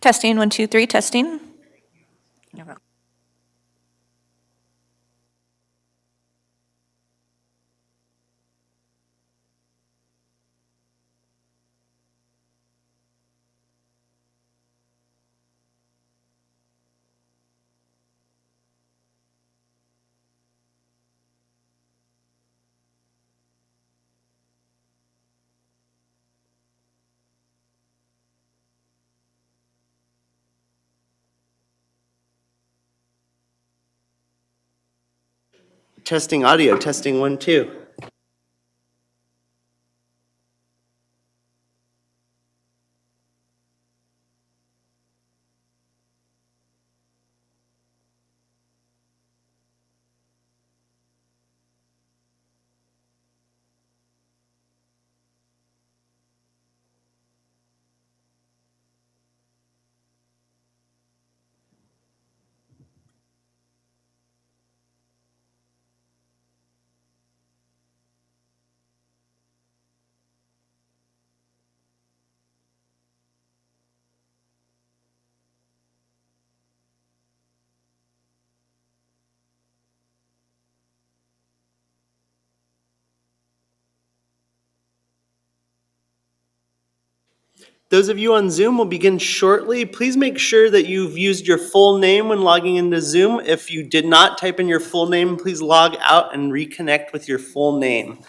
Testing, 1, 2, 3, testing. Testing audio, testing 1, 2. Those of you on Zoom will begin shortly. Please make sure that you've used your full name when logging into Zoom. If you did not type in your full name, please log out and reconnect with your full name.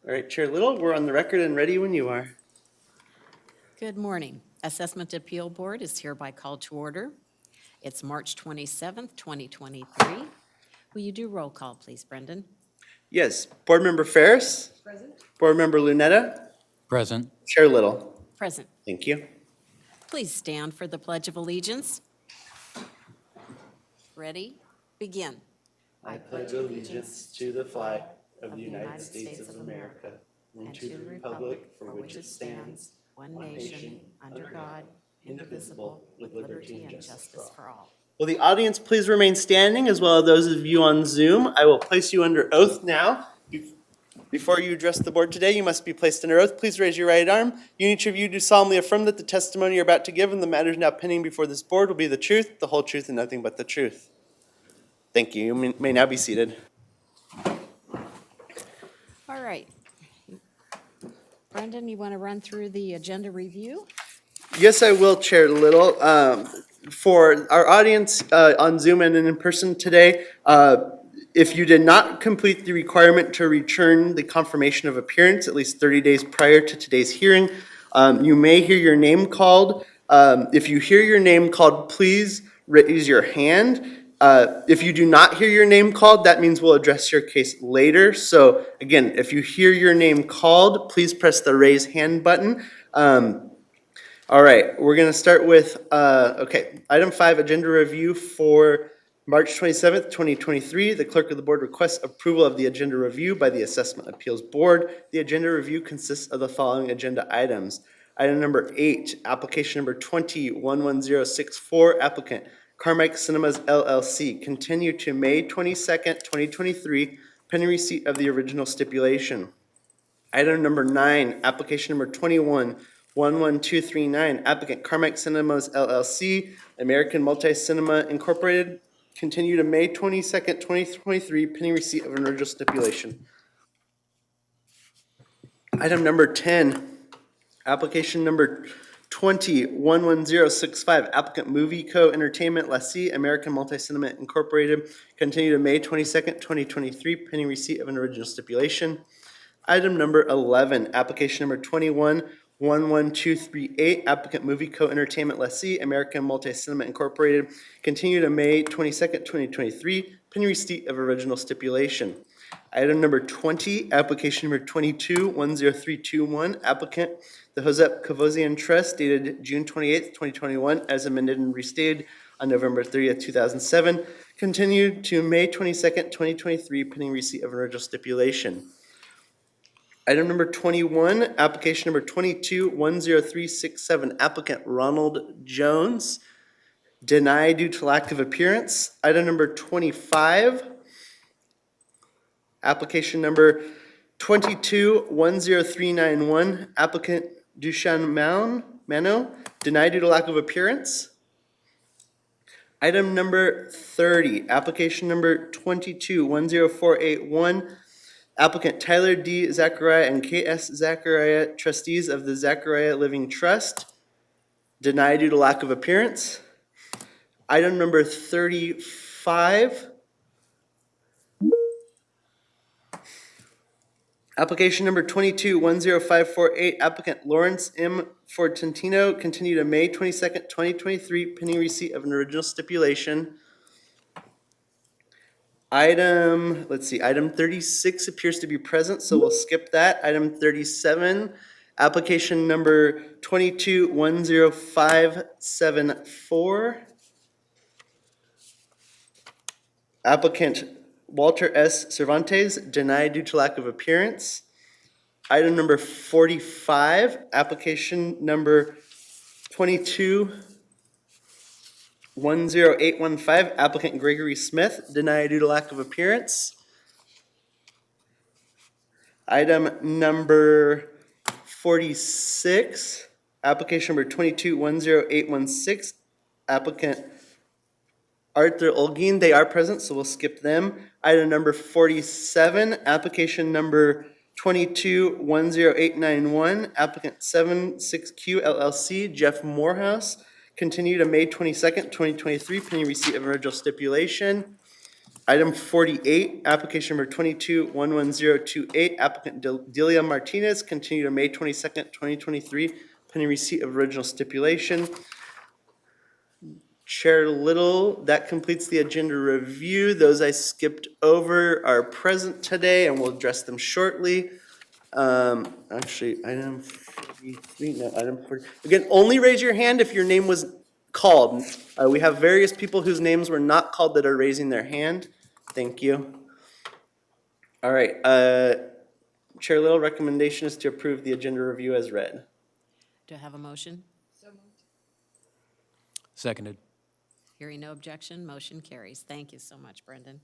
All right, Chair Little, we're on the record and ready when you are. Good morning. Assessment Appeal Board is hereby called to order. It's March 27th, 2023. Will you do roll call, please, Brendan? Yes, Board Member Ferris? Present. Board Member Lunetta? Present. Chair Little? Present. Thank you. Please stand for the Pledge of Allegiance. Ready? Begin. I pledge allegiance to the flag of the United States of America and to the republic for which it stands, one nation, under God, indivisible, with liberty and justice for all. Will the audience please remain standing, as well as those of you on Zoom? I will place you under oath now. Before you address the board today, you must be placed under oath. Please raise your right arm. You each of you do solemnly affirm that the testimony you're about to give and the matters now pending before this board will be the truth, the whole truth, and nothing but the truth. Thank you. You may now be seated. All right. Brendan, you want to run through the agenda review? Yes, I will, Chair Little. For our audience on Zoom and in person today, if you did not complete the requirement to return the confirmation of appearance at least 30 days prior to today's hearing, you may hear your name called. If you hear your name called, please raise your hand. If you do not hear your name called, that means we'll address your case later. So again, if you hear your name called, please press the raise hand button. All right, we're going to start with, item 5, agenda review for March 27th, 2023. The clerk of the board requests approval of the agenda review by the Assessment Appeals Board. The agenda review consists of the following agenda items. Item number 8, application number 20-11064, applicant Carmike Cinemas LLC, continue to May 22nd, 2023 pending receipt of the original stipulation. Item number 9, application number 21-11239, applicant Carmack Cinemas LLC, American Multi-Cinema Incorporated, continue to May 22nd, 2023, pending receipt of an original stipulation. Item number 10, application number 20-11065, applicant Movie Co. Entertainment Lessee, American Multi-Cinema Incorporated, continue to May 22nd, 2023, pending receipt of an original stipulation. Item number 11, application number 21-11238, applicant Movie Co. Entertainment Lessee, American Multi-Cinema Incorporated, continue to May 22nd, 2023, pending receipt of original stipulation. Item number 20, application number 22-10321, applicant the Josep Cavozian Trust dated June 28th, 2021, as amended and restated on November 30th, 2007, continued to May 22nd, 2023, pending receipt of original stipulation. Item number 21, application number 22-10367, applicant Ronald Jones, denied due to lack of appearance. Item number 25, application number 22-10391, applicant Dushan Mano, denied due to lack of appearance. Item number 30, application number 22-10481, applicant Tyler D. Zachariah and K.S. Zachariah, trustees of the Zachariah Living Trust, denied due to lack of appearance. Item number 35, application number 22-10548, applicant Lawrence M. Fortentino, continue to May 22nd, 2023, pending receipt of an original stipulation. Item 36 appears to be present, so we'll skip that. Item 37, application number 22-10574. Applicant Walter S. Cervantes, denied due to lack of appearance. Item number 45, application number 22-10815, applicant Gregory Smith, denied due to lack of appearance. Item number 46, application number 22-10816, applicant Arthur Olguin, they are present, so we'll skip them. Item number 47, application number 22-10891, applicant 76Q LLC, Jeff Morehouse, continue to May 22nd, 2023, pending receipt of original stipulation. Item 48, application number 22-11028, applicant Delia Martinez, continue to May 22nd, 2023, pending receipt of original stipulation. Chair Little, that completes the agenda review. Those I skipped over are present today, and we'll address them shortly. Actually, item 43, no, item 40. Again, only raise your hand if your name was called. We have various people whose names were not called that are raising their hand. Thank you. All right, Chair Little, recommendation is to approve the agenda review as read. Do I have a motion? Seconded. Hearing no objection, motion carries. Thank you so much, Brendan.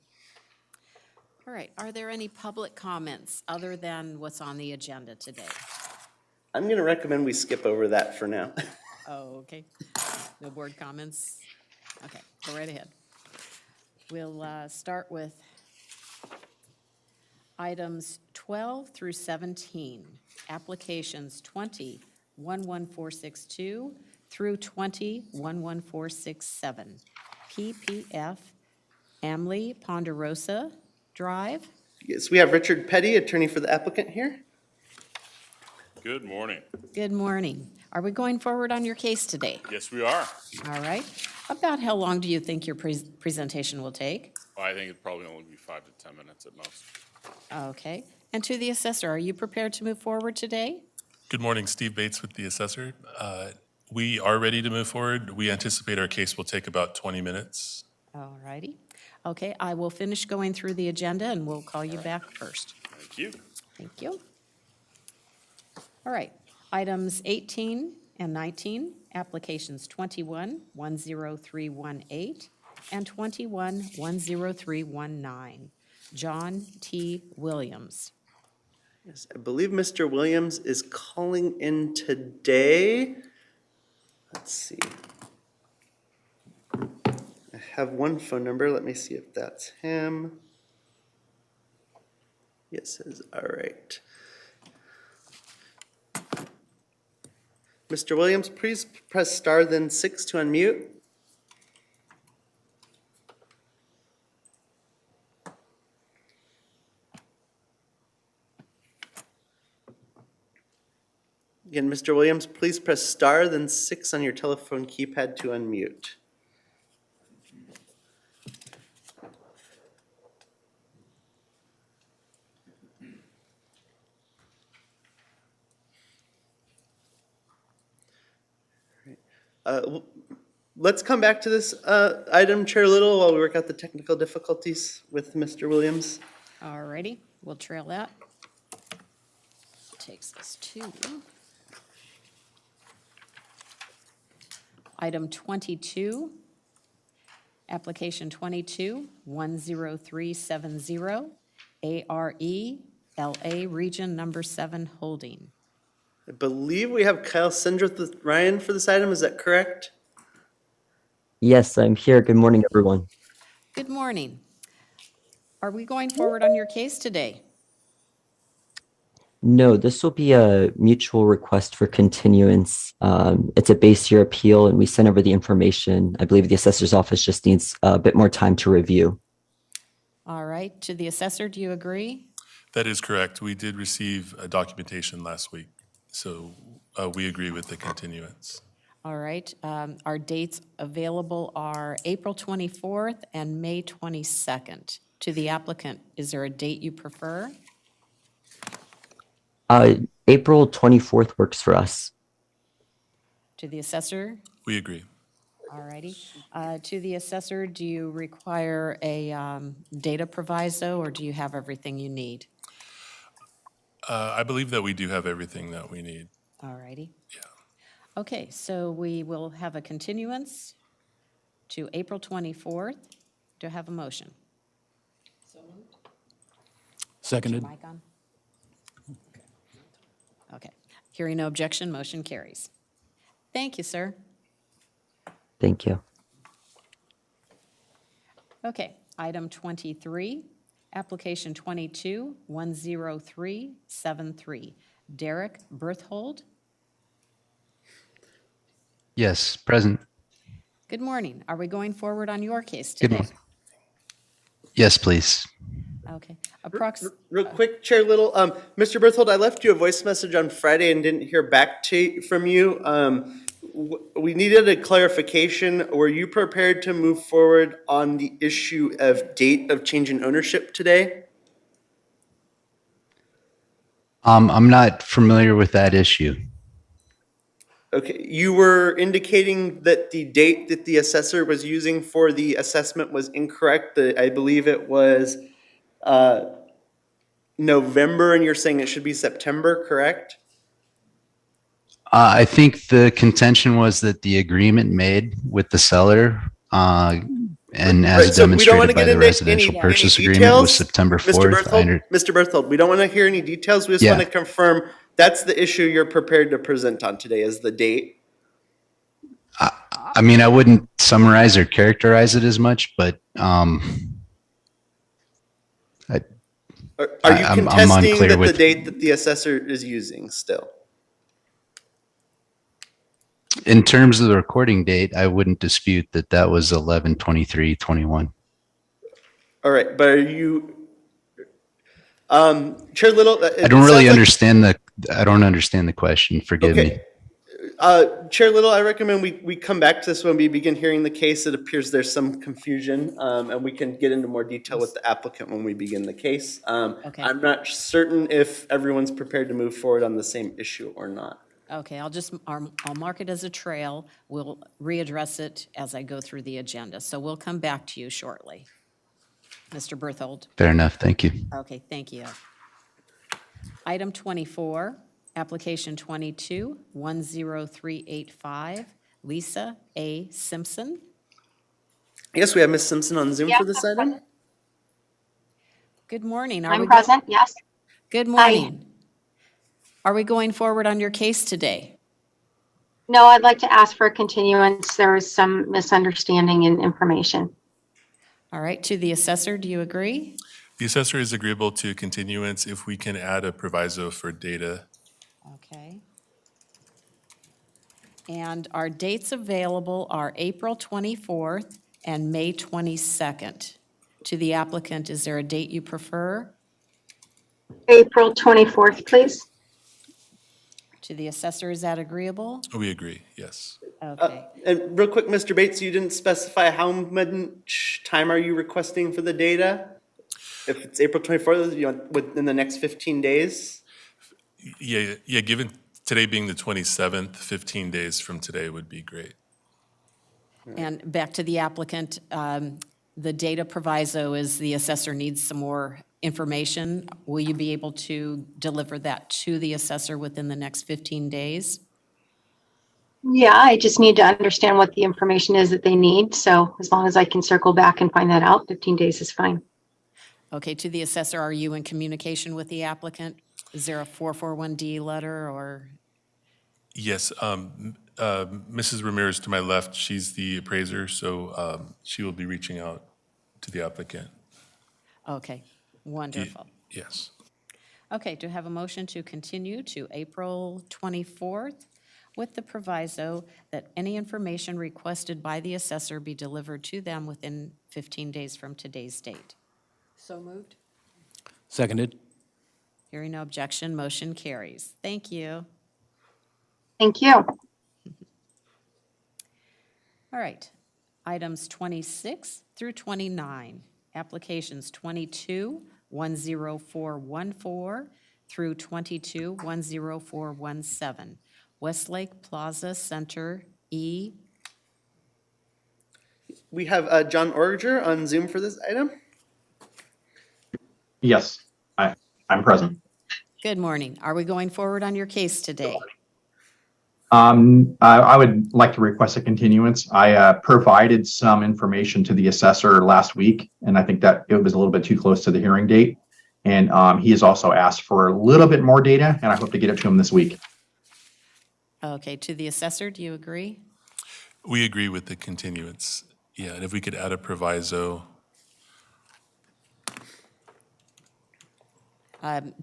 All right, are there any public comments other than what's on the agenda today? I'm going to recommend we skip over that for now. Oh, okay. No board comments? Okay, go right ahead. We'll start with items 12 through 17, applications 20-11462 through 20-11467. PPF Amley Ponderosa Drive. Yes, we have Richard Petty, attorney for the applicant here. Good morning. Good morning. Are we going forward on your case today? Yes, we are. All right. About how long do you think your presentation will take? I think it'd probably only be 5 to 10 minutes at most. Okay. And to the assessor, are you prepared to move forward today? Good morning, Steve Bates with the assessor. We are ready to move forward. We anticipate our case will take about 20 minutes. All righty. Okay, I will finish going through the agenda and we'll call you back first. Thank you. Thank you. All right, items 18 and 19, applications 21-10318 and 21-10319. John T. Williams. Yes, I believe Mr. Williams is calling in today. Let's see. I have one phone number. Let me see if that's him. Yes, it is. All right. Mr. Williams, please press star then 6 to unmute. Again, Mr. Williams, please press star then 6 on your telephone keypad to unmute. Let's come back to this item, Chair Little, while we work out the technical difficulties with Mr. Williams. All righty, we'll trail that. Takes us to item 22, application 22-10370, ARE LA Region Number 7 Holding. I believe we have Kyle Sendrith with Ryan for this item. Is that correct? Yes, I'm here. Good morning, everyone. Good morning. Are we going forward on your case today? No, this will be a mutual request for continuance. It's a base year appeal, and we sent over the information. I believe the assessor's office just needs a bit more time to review. All right, to the assessor, do you agree? That is correct. We did receive documentation last week, so we agree with the continuance. All right, our dates available are April 24th and May 22nd. To the applicant, is there a date you prefer? April 24th works for us. To the assessor? We agree. All righty. To the assessor, do you require a data proviso, or do you have everything you need? I believe that we do have everything that we need. All righty. Yeah. Okay, so we will have a continuance to April 24th. Do I have a motion? Seconded. Mic on? Okay. Hearing no objection, motion carries. Thank you, sir. Thank you. Okay, item 23, application 22-10373, Derek Berthold. Yes, present. Good morning. Are we going forward on your case Good today? morning. Yes, please. Okay. Real quick, Chair Little, Mr. Berthold, I left you a voice message on Friday and didn't hear back from you. We needed a clarification. Were you prepared to move forward on the issue of date of change in ownership today? I'm not familiar with that issue. Okay, you were indicating that the date that the assessor was using for the assessment was incorrect. I believe it was November, and you're saying it should be September, correct? I think the contention was that the agreement made with the seller and Right, as so we don't wanna demonstrated by get the into residential any purchase agreement details. was September Mr. 4th. Mr. Berthold, we don't want to hear any details. We just Yeah. want to confirm that's the issue you're prepared to present on today is the date. I mean, I wouldn't summarize or characterize it as much, but Are you I'm contesting unclear that the with- date that the assessor is using still? in terms of the recording date, I wouldn't dispute that that was 11/23/21. All right, but are you, Chair Little? I don't really understand I don't understand the question. Forgive me. Okay. Chair Little, I recommend we come back to this when we begin hearing the case. It appears there's some confusion, and we can get into more detail with the applicant when we begin the case. Okay. I'm not certain if everyone's prepared to move forward on the same issue or not. Okay, I'll mark it as a trail. We'll readdress it as I go through the agenda. So we'll come back to you shortly. Mr. Berthold. Fair enough. Thank you. Okay, thank you. Item 24, application 22-10385, Lisa A. Simpson. I guess we have Ms. Simpson on Zoom for this item. Good morning. Are we I'm go- present, yes. Good morning. Are we going forward on your case today? No, I'd like to ask for a continuance. There was some misunderstanding in information. All right, to the assessor, do you agree? The assessor is agreeable to continuance if we can add a proviso for data. Okay. And our dates available are April 24th and May 22nd. To the applicant, is there a date you prefer? April 24th, please. To the assessor, is that agreeable? We agree, yes. Okay. And real quick, Mr. Bates, you didn't specify how much time are you requesting for the data? If it's April 24th, you know, within the next 15 days? Yeah, given today being the 27th, 15 days from today would be great. And back to the applicant, the data proviso is the assessor needs some more information. Will you be able to deliver that to the assessor within the next 15 days? Yeah, I just need to understand what the information is that they need. So as long as I can circle back and find that out, 15 days is fine. Okay, to the assessor, are you in communication with the applicant? Is there a 441D letter or? Yes, Mrs. Ramirez to my left, she's the appraiser, so she will be reaching out to the applicant. Okay, wonderful. Yes. Okay, do I have a motion to continue to April 24th with the proviso that any information requested by the assessor be delivered to them within 15 days from today's date? So moved. Seconded. Hearing no objection, motion carries. Thank you. Thank you. All right, items 26 through 29, applications 22-10414 through 22-10417, Westlake Plaza Center E. We have John Orger on Zoom for this item. Yes, I'm present. Good morning. Are we going forward on your case today? I would like to request a continuance. I provided some information to the assessor last week, and I think that it was a little bit too close to the hearing date. And he has also asked for a little bit more data, and I hope to get it to him this week. Okay, to the assessor, do you agree? We agree with the continuance. Yeah, and if we could add a proviso.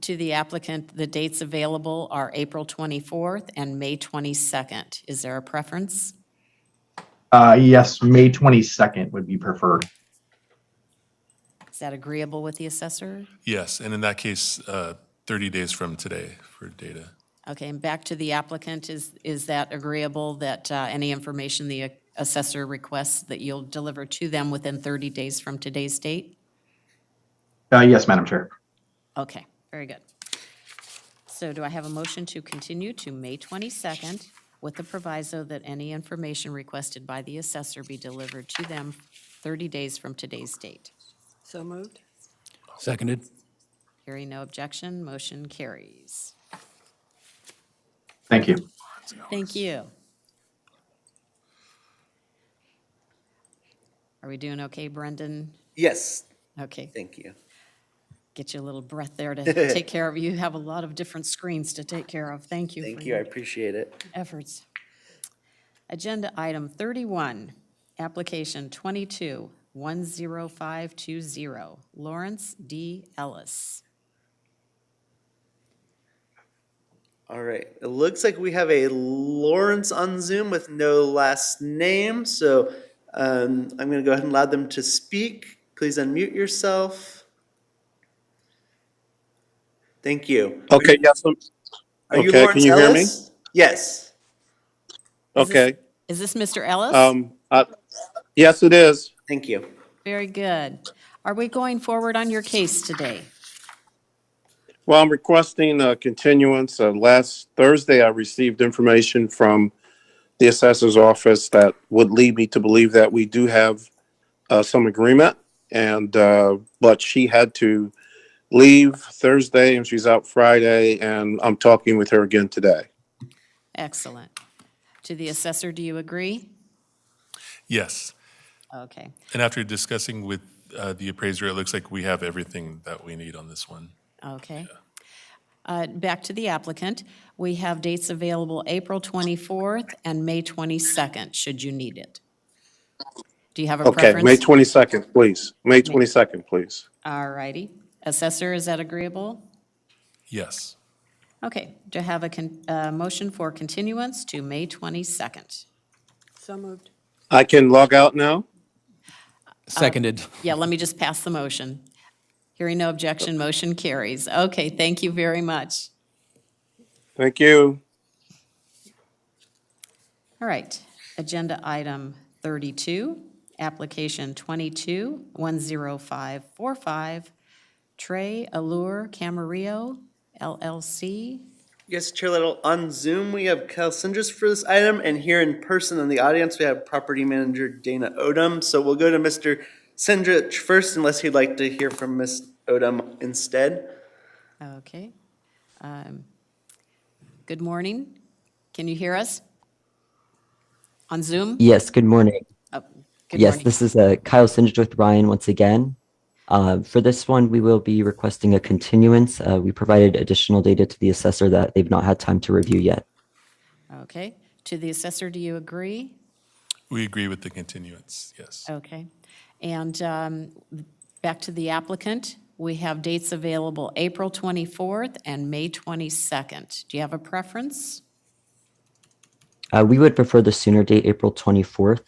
To the applicant, the dates available are April 24th and May 22nd. Is there a preference? Yes, May 22nd would be preferred. Is that agreeable with the assessor? Yes, and in that case, 30 days from today for data. Okay, and back to the applicant, is that agreeable that any information the assessor requests that you'll deliver to them within 30 days from today's date? Yes, Madam Chair. Okay, very good. So do I have a motion to continue to May 22nd with the proviso that any information requested by the assessor be delivered to them 30 days from today's date? So moved. Seconded. Hearing no objection, motion carries. Thank you. Thank you. Are we doing okay, Brendan? Yes, Okay, thank you. get you a little breath there to take care of. You have a lot of different screens to take care of. Thank you. Thank for you, I your appreciate it. efforts. Agenda item 31, application 22-10520, Lawrence D. Ellis. All right, it looks like we have a Lawrence on Zoom with no last name, so I'm going to go ahead and allow them to speak. Please unmute yourself. Thank you. Okay, yes. Are you Okay, Lawrence can you hear me? Ellis? Yes. Okay. Is this Mr. Ellis? Yes, it is. Thank you. Very good. Are we going forward on your case today? Well, I'm requesting a continuance. Last Thursday, I received information from the assessor's office that would lead me to believe that we do have some agreement, and but she had to leave Thursday, and she's out Friday, and I'm talking with her again today. Excellent. To the assessor, do you agree? Yes, Okay. and after discussing with the appraiser, it looks like we have everything that we need on this one. Okay. Back to the applicant. We have dates available April 24th and May 22nd, should you need it. Do you have a Okay, preference? May 22nd, please. May 22nd, please. All righty. Assessor, is that agreeable? Yes. Okay, to have a motion for continuance to May 22nd. So moved. I can log out now? Seconded. Yeah, let me just pass the motion. Hearing no objection, motion carries. Okay, thank you very much. Thank you. All right, agenda item 32, application 22-10545, Trey Allure Camarillo LLC. Yes, Chair Little, on Zoom, we have Kyle Sindris for this item, and here in person in the audience, we have property manager Dana Odom. So we'll go to Mr. Sindrich first, unless he'd like to hear from Ms. Odom instead. Okay. Good morning. Can you hear us? On Zoom? Yes, good morning. Oh, good Yes, morning. this is Kyle Sindrich with Ryan once again. For this one, we will be requesting a continuance. We provided additional data to the assessor that they've not had time to review yet. Okay. To the assessor, do you agree? We agree with the continuance, yes. Okay. And back to the applicant, we have dates available April 24th and May 22nd. Do you have a preference? We would prefer the sooner date, April 24th.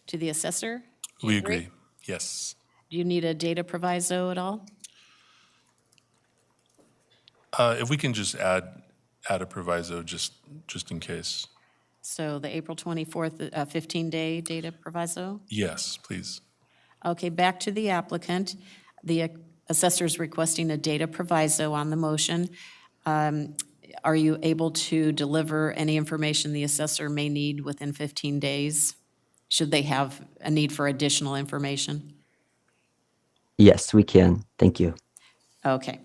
To the assessor? Do We you agree, yes. Do you need a data proviso at all? If we can just add a proviso, just in case. So the April 24th, 15-day data proviso? Yes, please. Okay, back to the applicant. The assessor is requesting a data proviso on the motion. Are you able to deliver any information the assessor may need within 15 days? Should they have a need for additional information? Yes, we can. Thank you. Okay.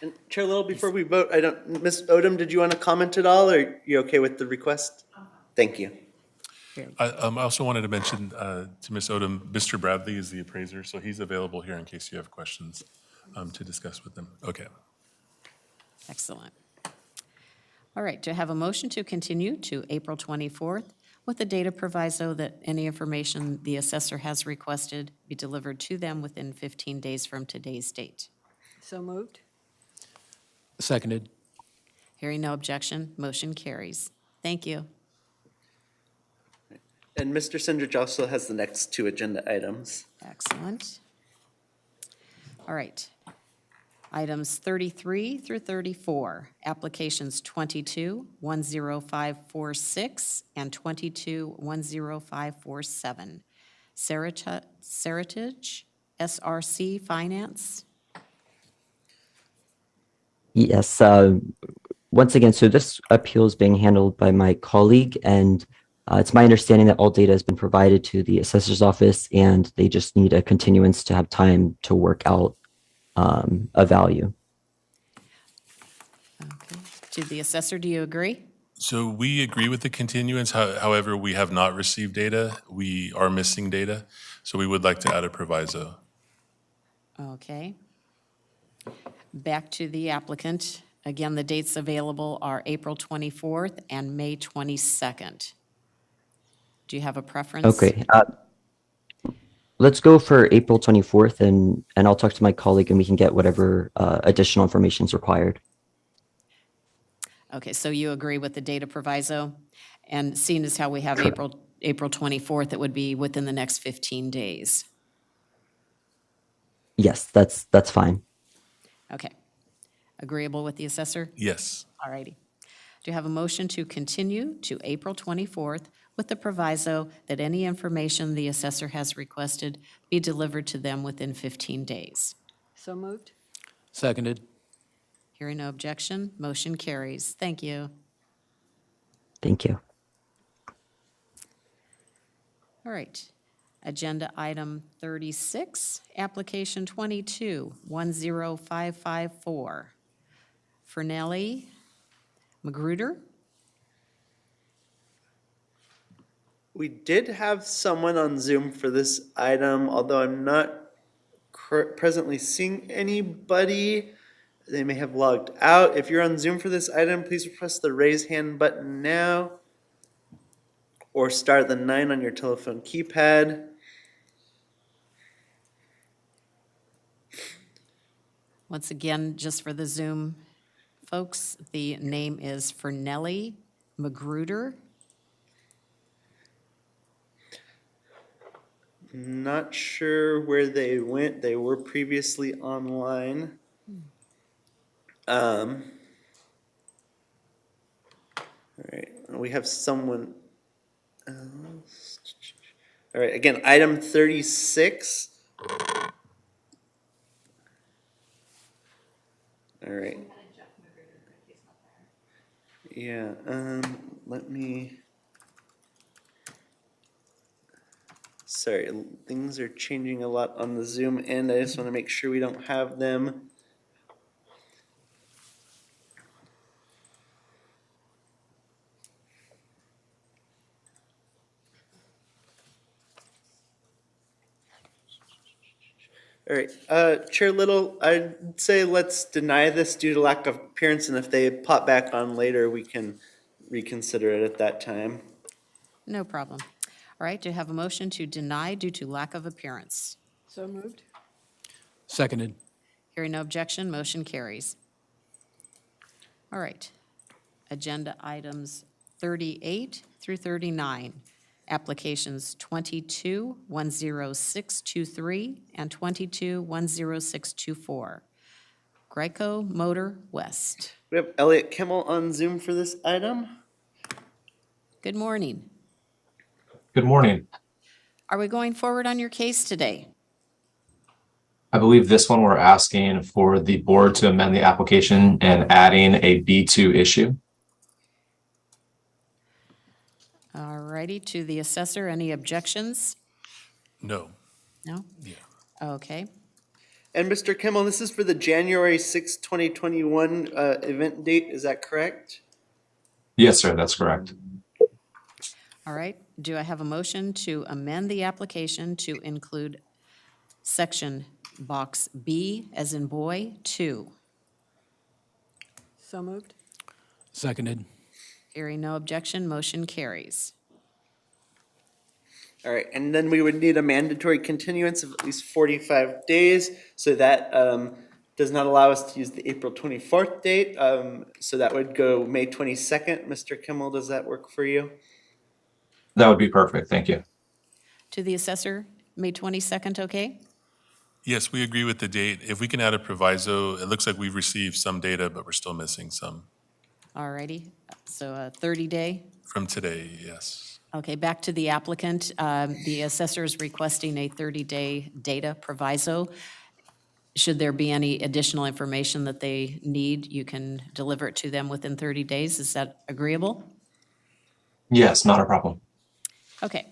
And Chair Little, before we vote, Ms. Odom, did you want to comment at all, or are you okay with the request? Thank you. I also wanted to mention to Ms. Odom, Mr. Bradley is the appraiser, so he's available here in case you have questions to discuss with him. Okay. Excellent. All right, to have a motion to continue to April 24th with the data proviso that any information the assessor has requested be delivered to them within 15 days from today's date. So moved. Seconded. Hearing no objection, motion carries. Thank you. And Mr. Sindrich also has the next two agenda items. Excellent. All right. Items 33 through 34, applications 22-10546 and 22-10547. Seritage, SRC Finance. Yes, once again, so this appeal is being handled by my colleague, and it's my understanding that all data has been provided to the assessor's office, and they just need a continuance to have time to work out a value. Okay. To the assessor, do you agree? So we agree with the continuance. However, we have not received data. We are missing data, so we would like to add a proviso. Okay. Back to the applicant. Again, the dates available are April 24th and May 22nd. Do you have a preference? Okay. Let's go for April 24th, and I'll talk to my colleague, and we can get whatever additional information is required. Okay, so you agree with the data proviso? And seeing as how we have April 24th, it would be within the next 15 days. Yes, that's fine. Okay. Agreeable with the assessor? Yes. All righty. Do you have a motion to continue to April 24th with the proviso that any information the assessor has requested be delivered to them within 15 days? So moved. Seconded. Hearing no objection, motion carries. Thank you. Thank you. All right. Agenda item 36, application 22-10554. Fernelli Magruder. We did have someone on Zoom for this item, although I'm not presently seeing anybody. They may have logged out. If you're on Zoom for this item, please press the raise hand button now or star the 9 on your telephone keypad. Once again, just for the Zoom folks, the name is Fernelli Magruder. Not sure where they went. They were previously online. All right, we have someone else. All right, again, item 36. All right. Yeah, let me. Sorry, things are changing a lot on the Zoom end. I just want to make sure we don't have them. All right, Chair Little, I'd say let's deny this due to lack of appearance, and if they pop back on later, we can reconsider it at that time. No problem. All right, do you have a motion to deny due to lack of appearance? So moved. Seconded. Hearing no objection, motion carries. All right, agenda items 38 through 39. Applications 22-10623 and 22-10624. Greco Motor West. We have Elliot Kimmel on Zoom for this item. Good morning. Good morning. Are we going forward on your case today? I believe this one we're asking for the board to amend the application and adding a B2 issue. All righty, to the assessor, any objections? No. No? Yeah. Okay. And Mr. Kimmel, this is for the January 6, 2021 event date, is that correct? Yes, sir, that's correct. All right, do I have a motion to amend the application to include section box B as in boy 2? So moved. Seconded. Hearing no objection, motion carries. All right, and then we would need a mandatory continuance of at least 45 days. So that does not allow us to use the April 24th date. So that would go May 22nd. Mr. Kimmel, does that work for you? That would be perfect. Thank you. To the assessor, May 22nd, okay? Yes, we agree with the date. If we can add a proviso, it looks like we've received some data, but we're still missing some. All righty, so a 30-day. From today, yes. Okay, back to the applicant. The assessor is requesting a 30-day data proviso. Should there be any additional information that they need, you can deliver it to them within 30 days. Is that agreeable? Yes, not a problem. Okay.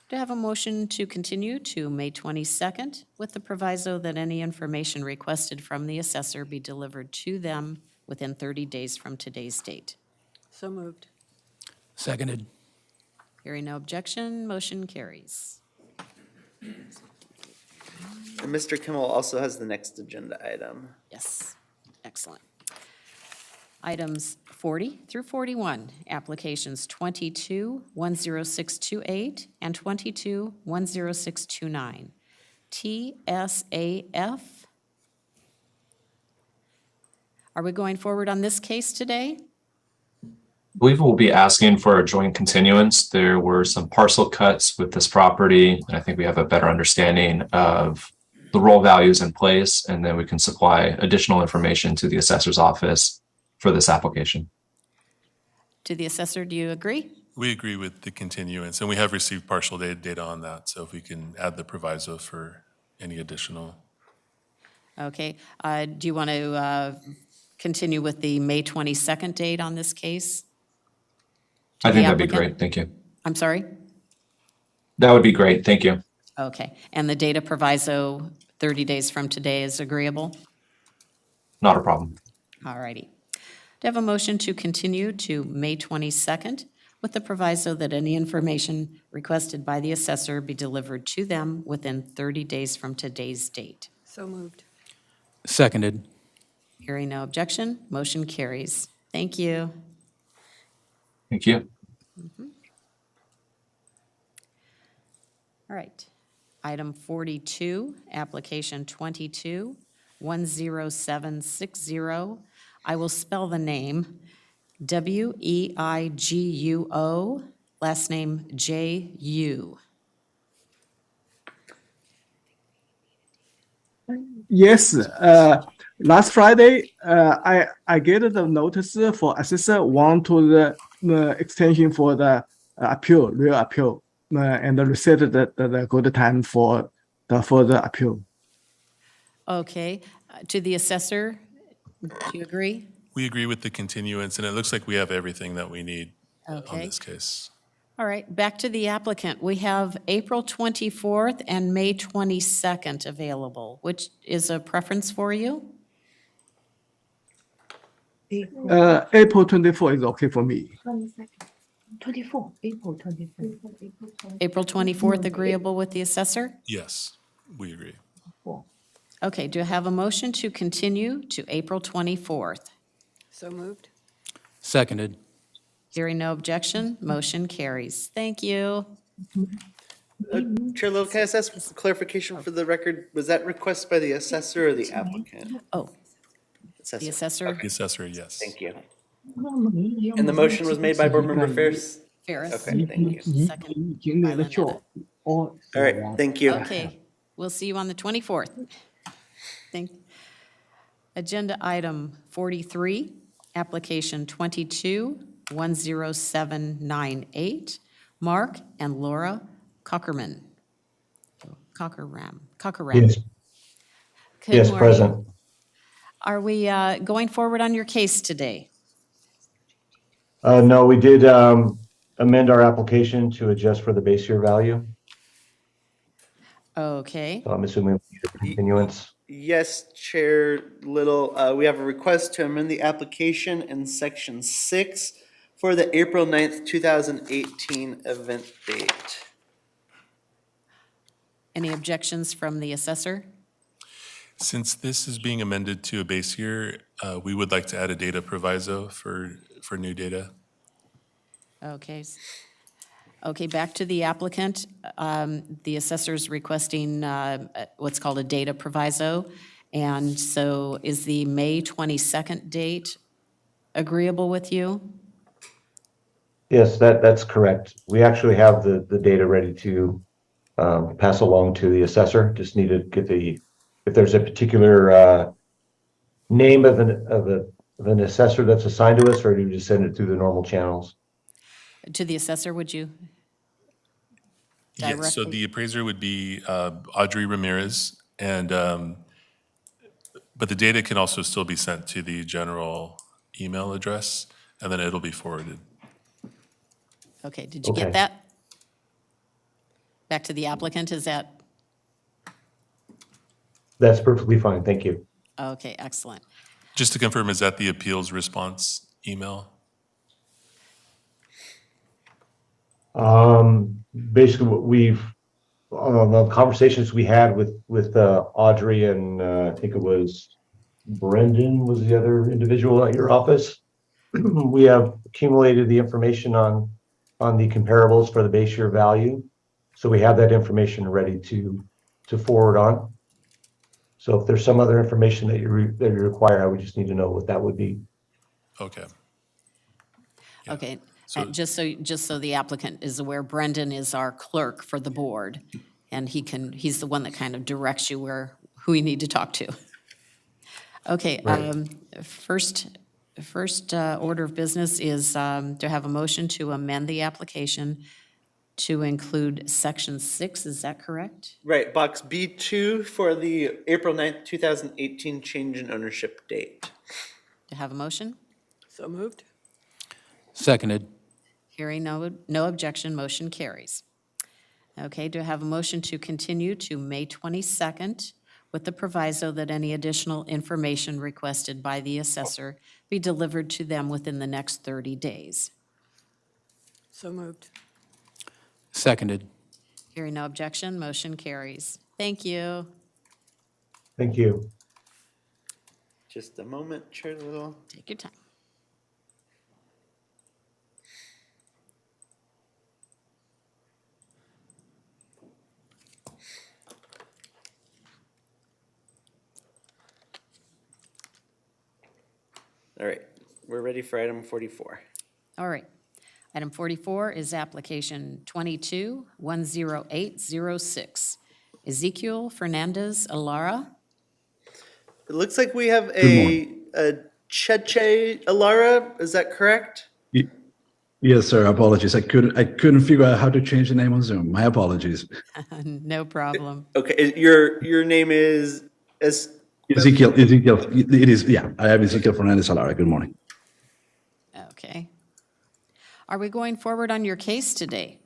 Do I have a motion to continue to May 22nd with the proviso that any information requested from the assessor be delivered to them within 30 days from today's date? So moved. Seconded. Hearing no objection, motion carries. And Mr. Kimmel also has the next agenda item. Yes, excellent. Items 40 through 41, applications 22-10628 and 22-10629. TSAF. Are we going forward on this case today? I believe we'll be asking for a joint continuance. There were some parcel cuts with this property, and I think we have a better understanding of the roll values in place, and then we can supply additional information to the assessor's office for this application. To the assessor, do you agree? We agree with the continuance, and we have received partial data on that, so if we can add the proviso for any additional. Okay. Do you want to continue with the May 22nd date on this case? I the think that'd be applicant? great. Thank you. I'm sorry? That would be great. Thank you. Okay. And the data proviso 30 days from today is agreeable? Not a problem. All righty. Do I have a motion to continue to May 22nd with the proviso that any information requested by the assessor be delivered to them within 30 days from today's date. So moved. Seconded. Hearing no objection, motion carries. Thank you. Thank you. All right. Item 42, application 22-10760. I will spell the name Weiguo, last name J-U. Yes, last Friday, I get the notice for assessor want to the extension for the real appeal, and reset the good time for the appeal. Okay, to the assessor, do you agree? We agree with the continuance, and it looks like we have everything that we need on Okay. this case. All right, back to the applicant. We have April 24th and May 22nd available. Which is a preference for you? April 24 is okay for me. 24, April 24. April 24th agreeable with the assessor? Yes, we agree. Okay, do I have a motion to continue to April 24th? So moved. Seconded. Hearing no objection, motion carries. Thank you. Chair Little, can I ask for clarification for the record? Was that request by the assessor or the applicant? Oh, the Assessor. assessor The assessor, yes. Thank you. And the motion was made by Board Member Ferris? Ferris. Okay, thank you. Second by Lynette. All right, thank you. Okay, we'll see you on the 24th. Thank. Agenda item 43, application 22-10798, Mark and Laura Cockerman. Cockerram. Yes, Good yes, morning. present. Are we going forward on your case today? No, we did amend our application to adjust for the base year value. Okay, So I'm assuming we need a continuance. Yes, Chair Little, we have a request to amend the application in section 6 for the April 9th, 2018 event date. any objections from the assessor? Since this is being amended to a base year, we would like to add a data proviso for new data. Okay. Okay, back to the applicant. The assessor's requesting what's called a data proviso. And so is the May 22nd date agreeable with you? Yes, that's correct. We actually have the data ready to pass along to the assessor. Just need to get if there's a particular name of an assessor that's assigned to us, or do we just send it through the normal channels? To the assessor, would you? Yes, so Directly. the appraiser would be Audrey Ramirez, and but the data can also still be sent to the general email address, and then it'll be forwarded. Okay, did you Okay. get that? Back to the applicant, is that? That's perfectly fine. Thank you. Okay, excellent. Just to confirm, is that the appeals response email? Basically, what the conversations we had with Audrey and I think it was Brendan was the other individual at your office. We have accumulated the information on the comparables for the base year value. So we have that information ready to forward on. So if there's some other information that you require, I would just need to know what that would be. Okay. Yeah. Okay, So- just so the applicant is aware, Brendan is our clerk for the board, and he's the one that kind of directs you who you need to talk to. Okay, Right. first order of business is to have a motion to amend the application to include section 6, is that correct? Right, box B2 for the April 9th, 2018 change in ownership date. To have a motion? So moved. Seconded. Hearing no objection, motion carries. Okay, do I have a motion to continue to May 22nd with the proviso that any additional information requested by the assessor be delivered to them within the next 30 days? So moved. Seconded. Hearing no objection, motion carries. Thank you. Thank you. Just a moment, Chair Little. Take your time. All right, we're ready for item 44. All right. Item 44 is application 22-10806. Ezekiel Fernandez Alara. It looks like we have a Cheche Alara, is that correct? Yes, sir. Apologies. I couldn't figure out how to change the name on Zoom. My apologies. No problem. Okay, your name is Ezekiel. It is. Yeah, I am Ezekiel Fernandez Alara. Good morning. Okay. Are we going forward on your case today?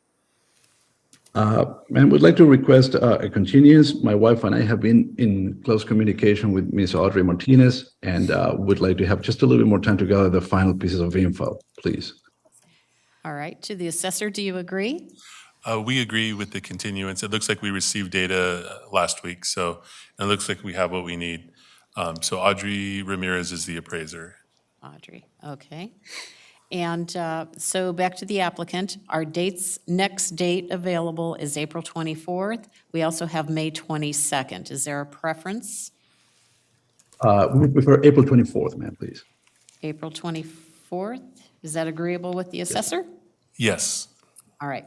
And would like to request a continuance. My wife and I have been in close communication with Ms. Audrey Martinez, and would like to have just a little bit more time to gather the final pieces of info, please. All right. To the assessor, do you agree? We agree with the continuance. It looks like we received data last week, so it looks like we have what we need. So Audrey Ramirez is the appraiser. Audrey, okay. And so back to the applicant, our next date available is April 24th. We also have May 22nd. Is there a preference? We would prefer April 24th, ma'am, please. April 24th, is that agreeable with the assessor? Yes. All right.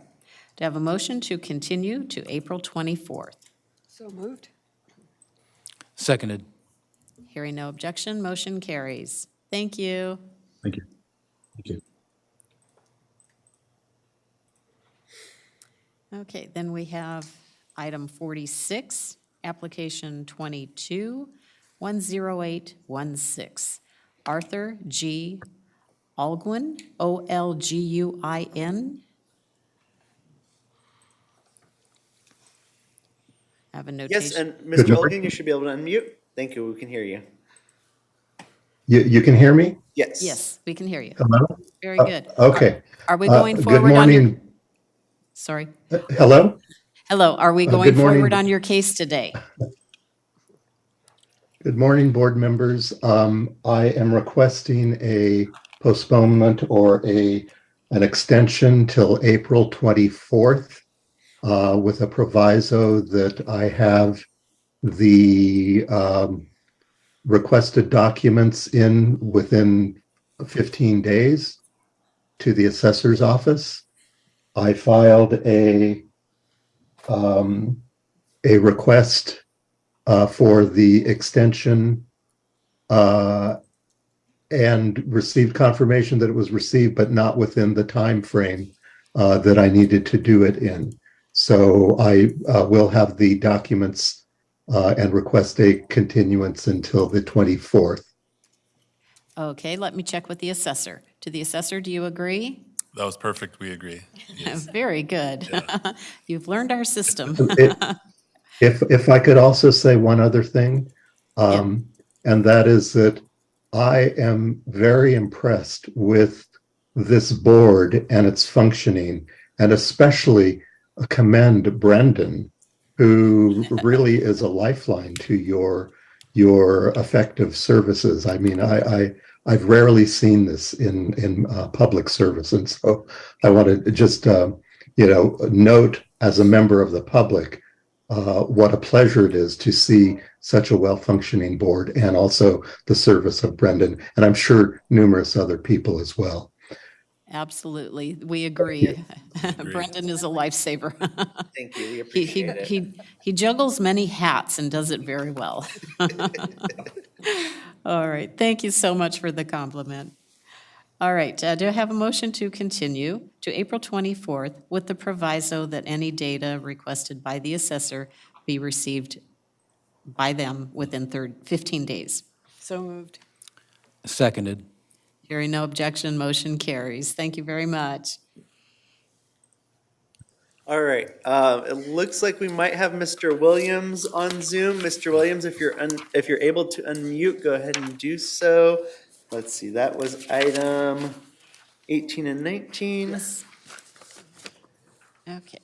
Do I have a motion to continue to April 24th? So moved. Seconded. Hearing no objection, motion carries. Thank you. Thank you. Thank you. Okay, then we have item 46, application 22-10816. Arthur G. Olguin, Olguin. I have a notation. Yes, and Mr. Olgan, you should be able to unmute. Thank you, we can hear you. You can hear me? Yes. Yes, we can hear you. Hello? Very good. Okay. Are we going Good forward on your? morning. Sorry. Hello? Hello, are we Good going morning. forward on your case today? Good morning, board members. I am requesting a postponement or an extension till April 24th with a proviso that I have the requested documents in within 15 days to the assessor's office. I filed a request for the extension and received confirmation that it was received, but not within the time frame that I needed to do it in. So I will have the documents and request a continuance until the 24th. Okay, let me check with the assessor. To the assessor, do you agree? That was perfect. We agree. Yes. Very good. You've learned our system. If I could also say one other thing, and that is that I am very impressed with this board and its functioning, and especially commend Brendan, who really is a lifeline to your effective services. I mean, I've rarely seen this in public service, and so I want to just note as a member of the public what a pleasure it is to see such a well-functioning board, and also the service of Brendan, and I'm sure numerous other people as well. Absolutely, we agree. Brendan is a lifesaver. Thank you, we appreciate it. He juggles many hats and does it very well. All right, thank you so much for the compliment. All right, do I have a motion to continue to April 24th with the proviso that any data requested by the assessor be received by them within 15 days? So moved. Seconded. Hearing no objection, motion carries. Thank you very much. All right, it looks like we might have Mr. Williams on Zoom. Mr. Williams, if you're able to unmute, go ahead and do so. Let's see, that was item 18 and 19. Okay.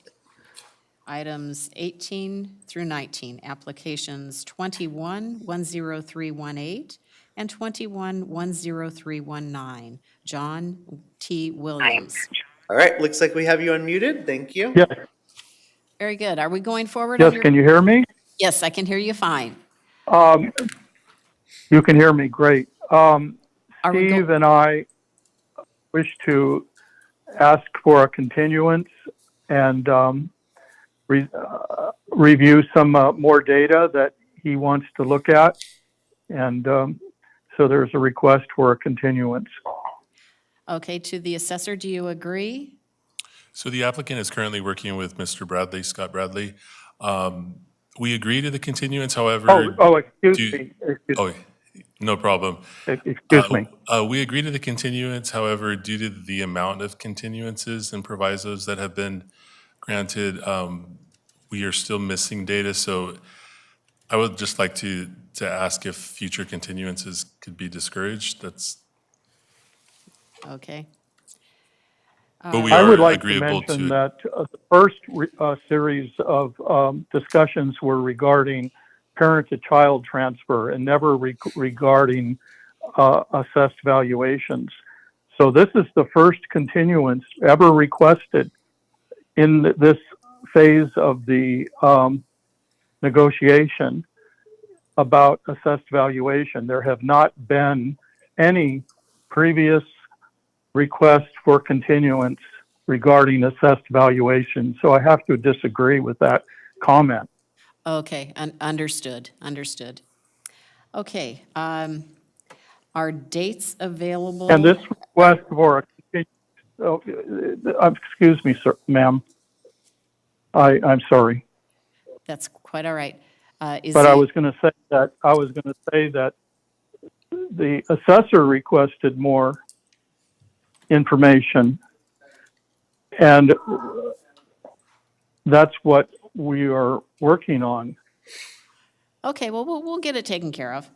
Items 18 through 19, applications 21-10318 and 21-10319. John T. Williams. All right, looks like we have you unmuted. Thank you. Yes, Very good. Are we going forward? on yes, your- can you hear me? Yes, I can hear you fine. You can hear me, great. Are we Steve and I wish to ask for a continuance and review some more data that he wants to look at. And so there's a request for a continuance. Okay, to the assessor, do you agree? So the applicant is currently working with Mr. Bradley, Scott Bradley. We agree to the continuance, however. Excuse me. No problem. Excuse me. We agree to the continuance, however, due to the amount of continuances and provisos that have been granted, we are still missing data. So I would just like to ask if future continuances could be discouraged. Okay. But we I are would like to agreeable mention that the first series of discussions were regarding parent-to-child transfer and never regarding assessed valuations. So this is the first continuance ever requested in this phase of the negotiation about assessed valuation. There have not been any previous request for continuance regarding assessed valuation. So I have to disagree with that comment. Okay, understood. Okay, are dates available? And this request for a excuse me, sir, ma'am. I'm sorry. That's quite all right. But I was going to say that the assessor requested more information, and that's what we are working on. Okay, well, we'll get it taken care of.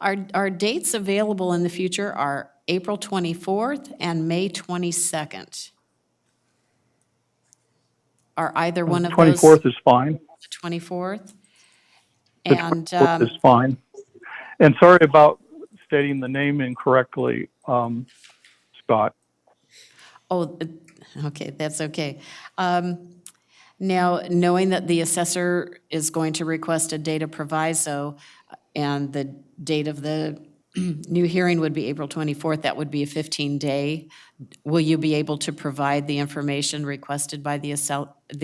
Our dates available in the future are April 24th and May 22nd. Are either one of those? 24th is fine. The 24th? The And 24th is fine. And sorry about stating the name incorrectly, Scott. oh, okay, that's okay. Now, knowing that the assessor is going to request a data proviso and the date of the new hearing would be April 24th, that would be a 15-day. Will you be able to provide the information requested by the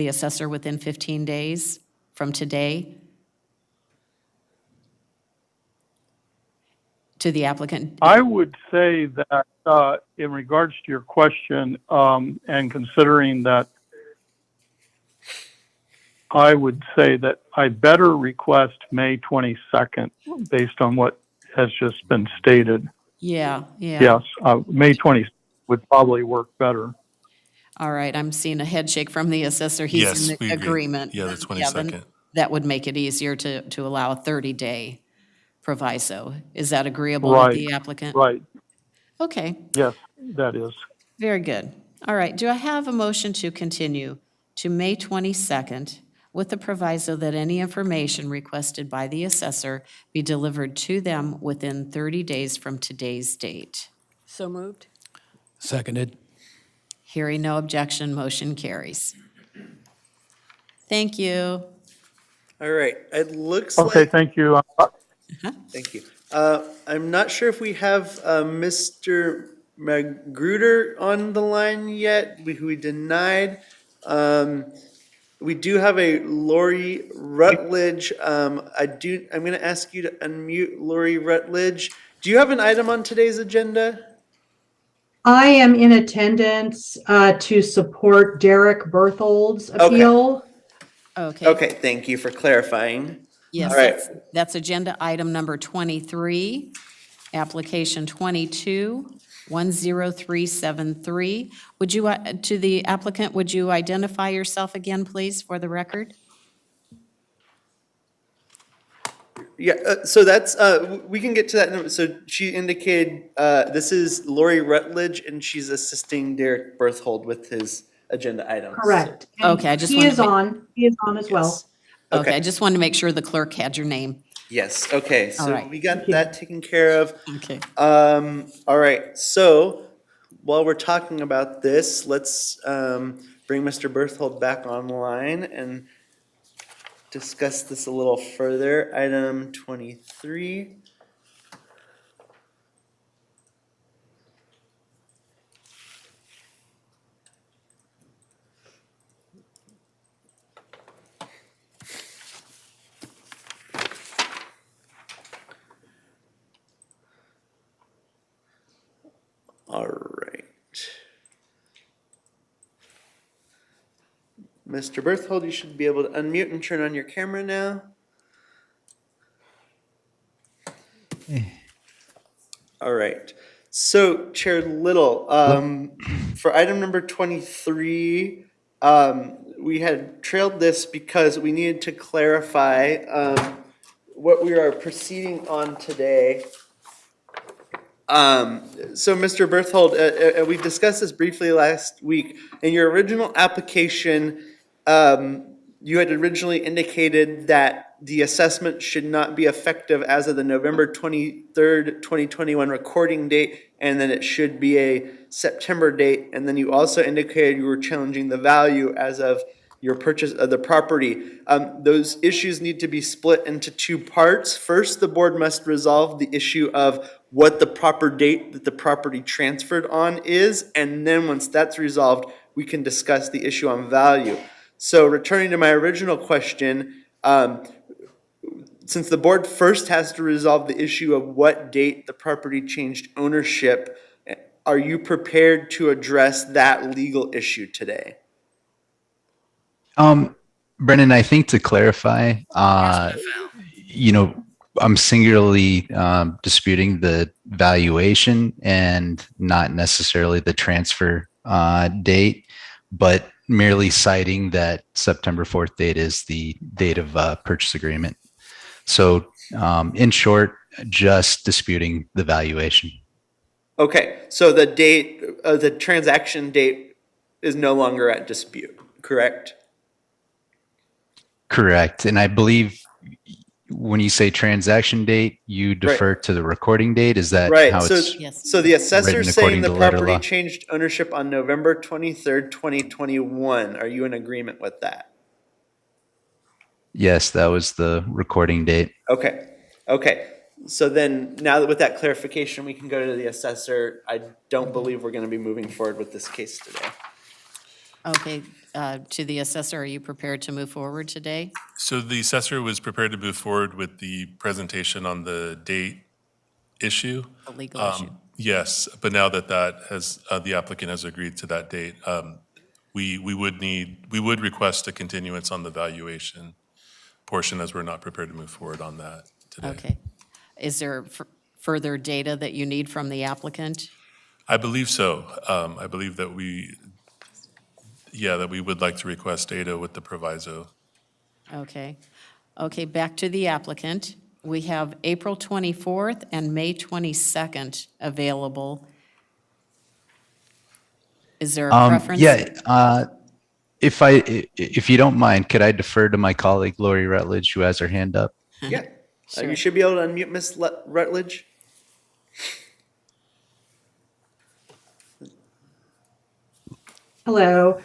assessor within 15 days from today to the applicant? I would say that in regards to your question, and considering that, I would say that I better request May 22nd based on what has just been stated. Yeah. Yes, May 20th would probably work better. All right, I'm seeing a head shake from the assessor. He's Yes, in we agree. agreement. Yeah, the 22nd. then that would make it easier to allow a 30-day proviso. Is that agreeable with the applicant? Right. Okay, Yes, that is. very good. All right, do I have a motion to continue to May 22nd with the proviso that any information requested by the assessor be delivered to them within 30 days from today's date? So moved. Seconded. Hearing no objection, motion carries. Thank you. All right, it looks Okay, like, thank you. thank you. I'm not sure if we have Mr. Magruder on the line yet, who we denied. We do have a Lori Rutledge. I'm going to ask you to unmute Lori Rutledge. Do you have an item on today's agenda? I am in attendance to support Derek Berthold's appeal. Okay. Okay, thank you for clarifying. Yes, All right. that's agenda item number 23, application 22-10373. Would you, to the applicant, would you identify yourself again, please, for the record? Yeah, so that's, we can get to that. So she indicated, this is Lori Rutledge, and she's assisting Derek Berthold with his agenda items. Correct. And Okay, I just he wanted is to ma- on. He is on as well. Yes. Okay, I just wanted to make sure the clerk had your name. Yes, okay, All so right. we got that taken care of. Okay. All right, so while we're talking about this, let's bring Mr. Berthold back online and discuss this a little further. Item 23. All right. Mr. Berthold, you should be able to unmute and turn on your camera now. All right. So, Chair Little, for item number 23, we had trailed this because we needed to clarify what we are proceeding on today. So, Mr. Berthold, we discussed this briefly last week. In your original application, you had originally indicated that the assessment should not be effective as of the November 23rd, 2021 recording date, and then it should be a September date. And then you also indicated you were challenging the value as of your purchase of the property. Those issues need to be split into two parts. First, the board must resolve the issue of what the proper date that the property transferred on is, and then once that's resolved, we can discuss the issue on value. So returning to my original question, since the board first has to resolve the issue of what date the property changed ownership, are you prepared to address that legal issue today? Brennan, I think to clarify, I'm singularly disputing the valuation and not necessarily the transfer date, but merely citing that September 4th date is the date of purchase agreement. So in short, just disputing the valuation. Okay, so the date, the transaction date is no longer at dispute, correct? Correct. And I believe when you say transaction date, you defer to the recording date. Is that Right, how so, it's so the assessor written saying according the to letter property law? changed ownership on November 23rd, 2021. Are you in agreement with that? Yes, that was the recording date. Okay, okay. So then, now that with that clarification, we can go to the assessor. I don't believe we're gonna be moving forward with this case today. Okay, to the assessor, are you prepared to move forward today? So the assessor was prepared to move forward with the presentation on the date issue. The legal issue. Yes, but now that the applicant has agreed to that date, we would request a continuance on the valuation portion as we're not prepared to move forward on that today. Okay. Is there further data that you need from the applicant? I believe so. I believe that we would like to request data with the proviso. Okay. Okay, back to the applicant. We have April 24th and May 22nd available. Is there a preference? Yeah, if you don't mind, could I defer to my colleague Lori Rutledge, who has her hand up? Yeah, Sure. you should be able to unmute Ms. Rutledge. Hello.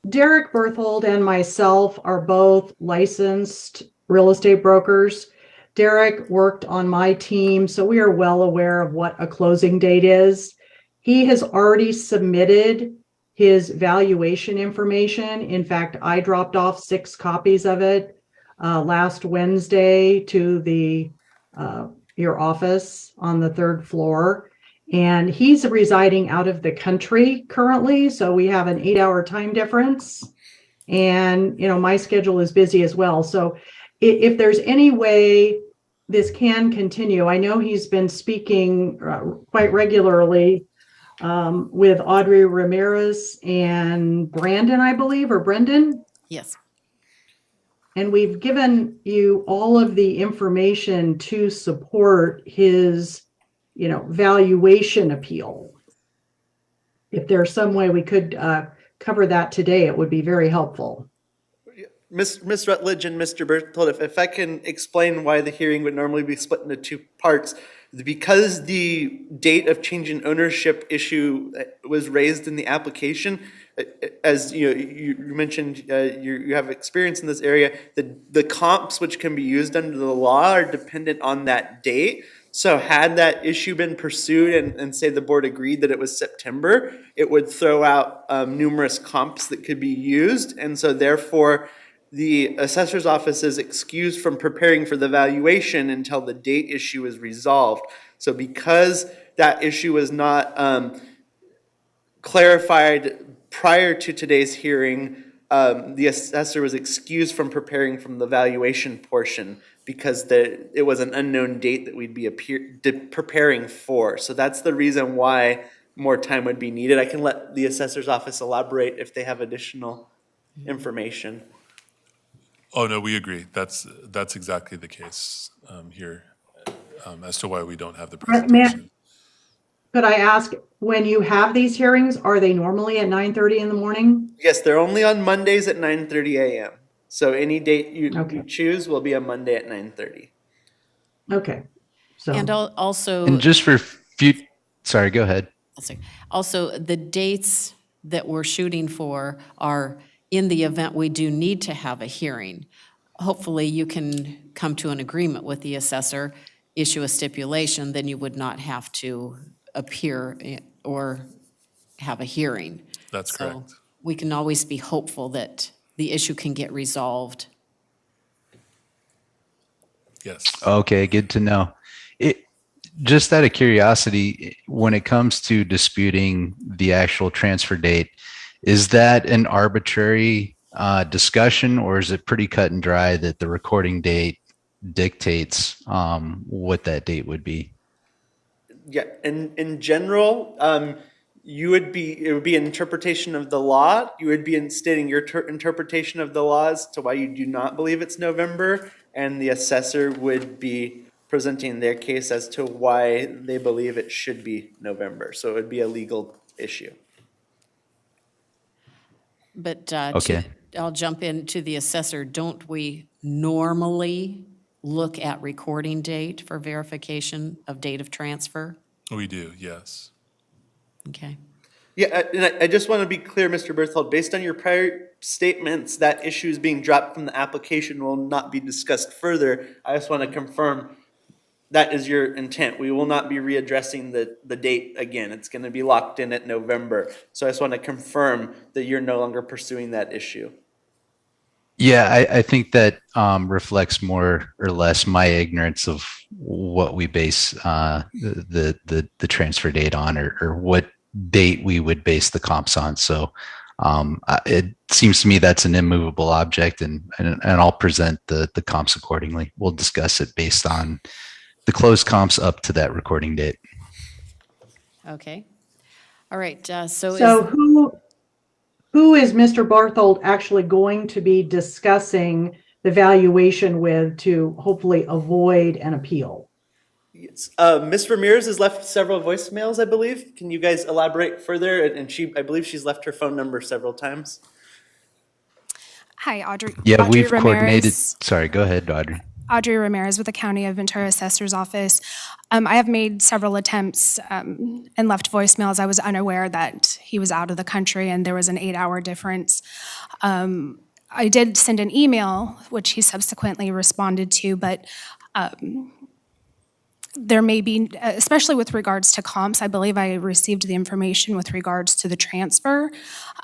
Derek Berthold and myself are both licensed real estate brokers. Derek worked on my team, so we are well aware of what a closing date is. He has already submitted his valuation information. In fact, I dropped off 6 copies of it last Wednesday to your office on the 3rd floor. And he's residing out of the country currently, so we have an 8-hour time difference. And, my schedule is busy as well. So if there's any way this can continue, I know he's been speaking quite regularly with Audrey Ramirez and Brandon, I believe, or Brendan. Yes. And we've given you all of the information to support his valuation appeal. if there's some way we could cover that today, it would be very helpful. Ms. Rutledge and Mr. Berthold, if I can explain why the hearing would normally be split into two parts. Because the date of change in ownership issue was raised in the application, as you mentioned, you have experience in this area, the comps which can be used under the law are dependent on that date. So had that issue been pursued and say the board agreed that it was September, it would throw out numerous comps that could be used. And so therefore, the assessor's office is excused from preparing for the valuation until the date issue is resolved. So because that issue was not clarified prior to today's hearing, the assessor was excused from preparing from the valuation portion because it was an unknown date that we'd be preparing for. So that's the reason why more time would be needed. I can let the assessor's office elaborate if they have additional information. Oh, no, we agree. That's exactly the case here as to why we don't have the presentation. Could I ask, when you have these hearings, are they normally at 9:30 in the morning? Yes, they're only on Mondays at 9:30 a.m. So any date you choose will be on Monday at 9:30. Okay. So. And also. And just for sorry, go ahead. Also, the dates that we're shooting for are in the event we do need to have a hearing. Hopefully you can come to an agreement with the assessor, issue a stipulation, then you would not have to appear or have a hearing. That's correct. We can always be hopeful that the issue can get resolved. Yes. Okay, good to know. Just out of curiosity, when it comes to disputing the actual transfer date, is that an arbitrary discussion, or is it pretty cut and dry that the recording date dictates what that date would be? Yeah, in general, it would be an interpretation of the law. You would be stating your interpretation of the laws to why you do not believe it's November, and the assessor would be presenting their case as to why they believe it should be November. So it would be a legal issue. But Okay. I'll jump into the assessor. Don't we normally look at recording date for verification of date of transfer? We do, yes. Okay. Yeah, and I just want to be clear, Mr. Berthold, based on your prior statements, that issue is being dropped from the application will not be discussed further. I just want to confirm that is your intent. We will not be readdressing the date again. It's going to be locked in at November. So I just want to confirm that you're no longer pursuing that issue. Yeah, I think that reflects more or less my ignorance of what we base the transfer date on, or what date we would base the comps on. So it seems to me that's an immovable object, and I'll present the comps accordingly. We'll discuss it based on the closed comps up to that recording date. Okay. All right. So who is Mr. Barthold actually going to be discussing the valuation with to hopefully avoid an appeal? Yes. Ms. Ramirez has left several voicemails, I believe. Can you guys elaborate further? And I believe she's left her phone number several times. Hi, Audrey. Yeah, Audrey we've Ramirez. coordinated. Sorry, go ahead, Audrey. Audrey Ramirez with the County of Ventura Assessor's Office. I have made several attempts and left voicemails. I was unaware that he was out of the country and there was an 8-hour difference. I did send an email, which he subsequently responded to, but there may be, especially with regards to comps, I believe I received the information with regards to the transfer,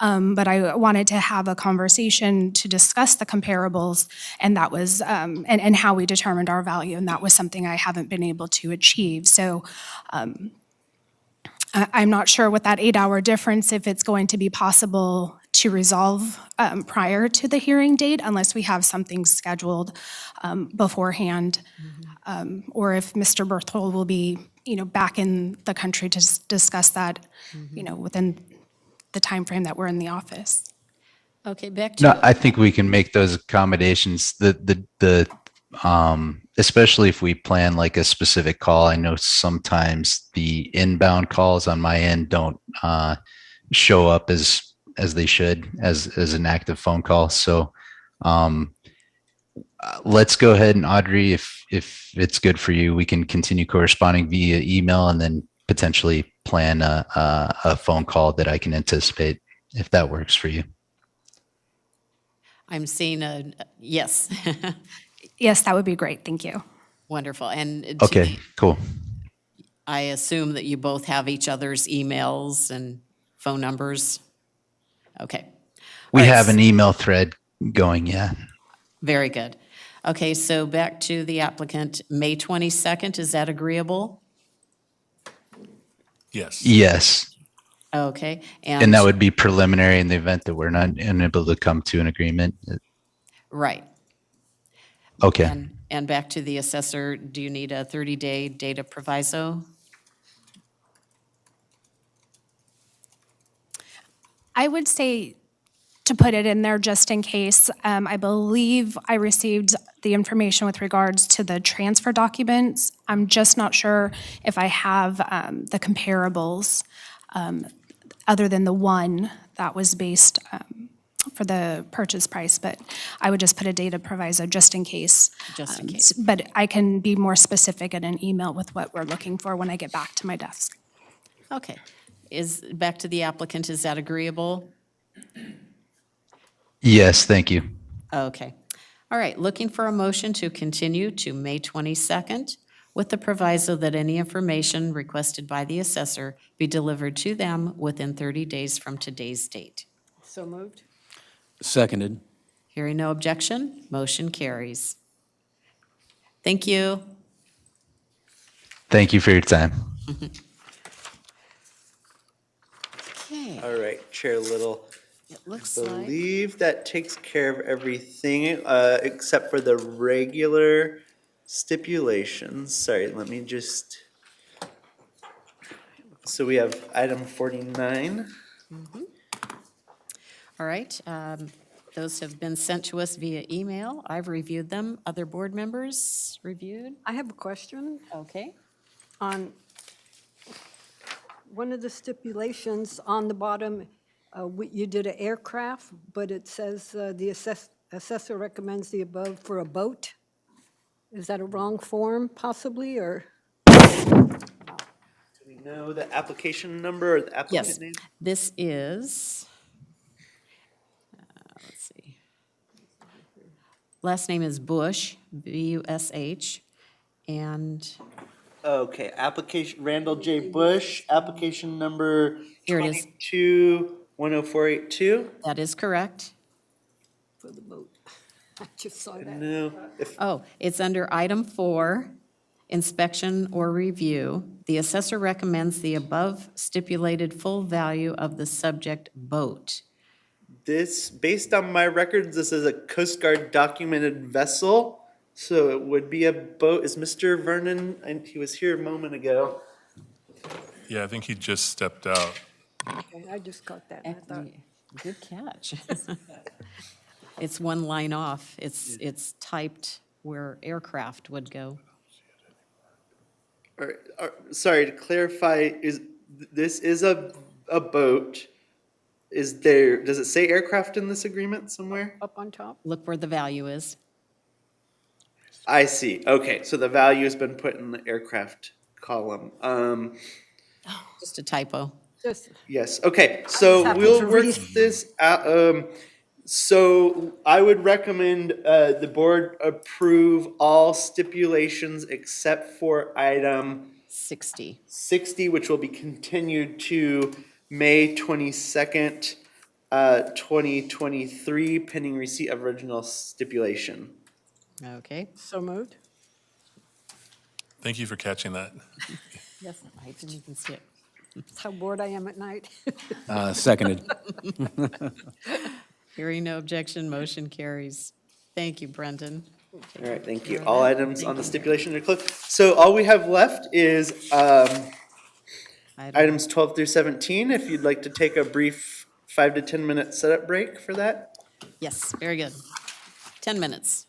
but I wanted to have a conversation to discuss the comparables, and that was, and how we determined our value, and that was something I haven't been able to achieve. So I'm not sure with that 8-hour difference if it's going to be possible to resolve prior to the hearing date, unless we have something scheduled beforehand. Or if Mr. Berthold will be, back in the country to discuss that, within the time frame that we're in the office. Okay, back to. No, I think we can make those accommodations. Especially if we plan like a specific call. I know sometimes the inbound calls on my end don't show up as they should as an active phone call. So let's go ahead, and Audrey, if it's good for you, we can continue corresponding via email and then potentially plan a phone call that I can anticipate, if that works for you. I'm seeing a yes. Yes, that would be great. Thank you. Wonderful. And Okay, cool. I assume that you both have each other's emails and phone numbers. Okay. We All right, have an email thread going, yeah. Very good. Okay, so back to the applicant, May 22nd, is that agreeable? Yes. Yes. Okay. And that would be preliminary in the event that we're not unable to come to an agreement. Right. Okay. And back to the assessor, do you need a 30-day data proviso? I would say to put it in there just in case. I believe I received the information with regards to the transfer documents. I'm just not sure if I have the comparables other than the one that was based for the purchase price, but I would just put a data proviso just in case. Just in case. But I can be more specific in an email with what we're looking for when I get back to my desk. Okay. Back to the applicant, is that agreeable? Yes, thank you. Okay. All right, looking for a motion to continue to May 22nd with the proviso that any information requested by the assessor be delivered to them within 30 days from today's date. So moved. Seconded. Hearing no objection, motion carries. Thank you. Thank you for your time. Okay, All right, Chair Little. it looks I like, believe that takes care of everything, except for the regular stipulations. Sorry, let me just. So we have item 49. all right. Those have been sent to us via email. I've reviewed them. Other board members reviewed? I have a question Okay. on one of the stipulations on the bottom. You did an aircraft, but it says the assessor recommends the above for a boat. Is that a wrong form possibly, or? Do we know the application number or the Yes, applicant name? this is, let's see. Last name is Bush, B-U-S-H, and Okay, application, Randall J. Bush, application number Here it is. 22-10482. that is correct. For the boat. I just saw that. No, if, Oh, it's under item 4, inspection or review. The assessor recommends the above stipulated full value of the subject boat. this, based on my records, this is a Coast Guard documented vessel. So it would be a boat. Is Mr. Vernon, and he was here a moment ago. Yeah, I think he just stepped out. Okay, I just caught that. I thought, Good catch. It's one line off. It's typed where aircraft would go. Sorry, to clarify, this is a boat. Does it say aircraft in this agreement somewhere? up on top? Look where the value is. I see. Okay, so the value has been put in the aircraft column. Just a typo. Just, Yes, okay, so happened we'll to work read. this out. So I would recommend the board approve all stipulations except for item 60. 60, which will be continued to May 22nd, 2023, pending receipt of original stipulation. Okay. so moved. Thank you for catching that. Yes, I didn't even see it. That's how bored I am at night. Seconded. Hearing no objection, motion carries. Thank you, Brendan. All right, thank you. All items on the stipulation are closed. So all we have left is items 12 through 17. If you'd like to take a brief 5 to 10 minute setup break for that. Yes, very good. 10 minutes.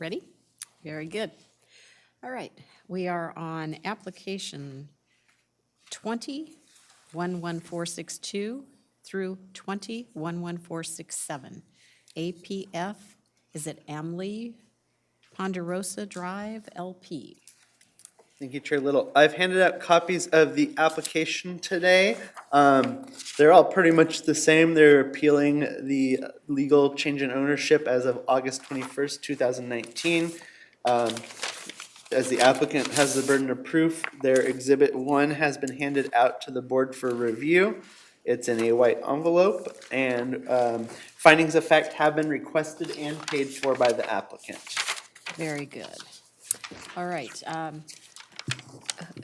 Ready? Very good. All right, we are on application 20-11462 through 20-11467. APF, is it Amley Ponderosa Drive LP? Thank you, Chair Little. I've handed out copies of the application today. They're all pretty much the same. They're appealing the legal change in ownership as of August 21st, 2019. As the applicant has the burden of proof, their Exhibit 1 has been handed out to the board for review. It's in a white envelope, and findings of fact have been requested and paid for by the applicant. Very good. All right.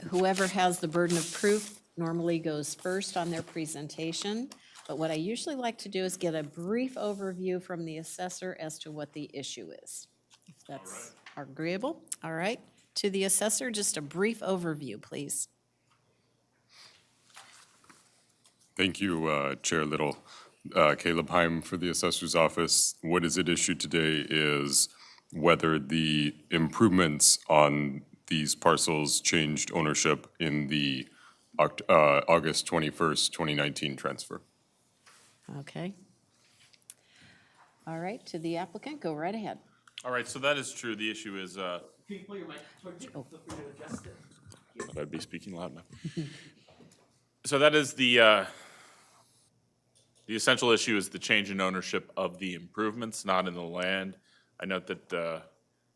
Whoever has the burden of proof normally goes first on their presentation, but what I usually like to do is get a brief overview from the assessor as to what the issue is. If that's agreeable. All right. To the assessor, just a brief overview, please. Thank you, Chair Little. Caleb Heim for the Assessor's Office. What is at issue today is whether the improvements on these parcels changed ownership in the August 21st, 2019 transfer. Okay. All right, to the applicant, go right ahead. All right, so that is true. The issue is, Can you pull your mic towards you? Feel free to adjust it. I'd be speaking loud enough. So that is the essential issue is the change in ownership of the improvements, not in the land. I note that the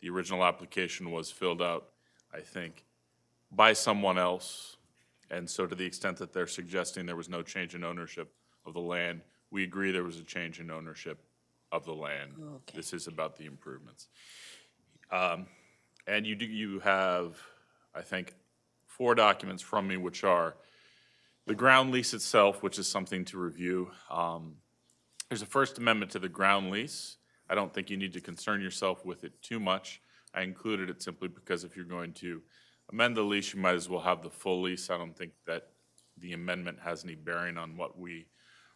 original application was filled out, I think, by someone else. And so to the extent that they're suggesting there was no change in ownership of the land, we agree there was a change in ownership of the land. Okay. This is about the improvements. And you have, I think, 4 documents from me, which are the ground lease itself, which is something to review. There's a First Amendment to the ground lease. I don't think you need to concern yourself with it too much. I included it simply because if you're going to amend the lease, you might as well have the full lease. I don't think that the amendment has any bearing on what we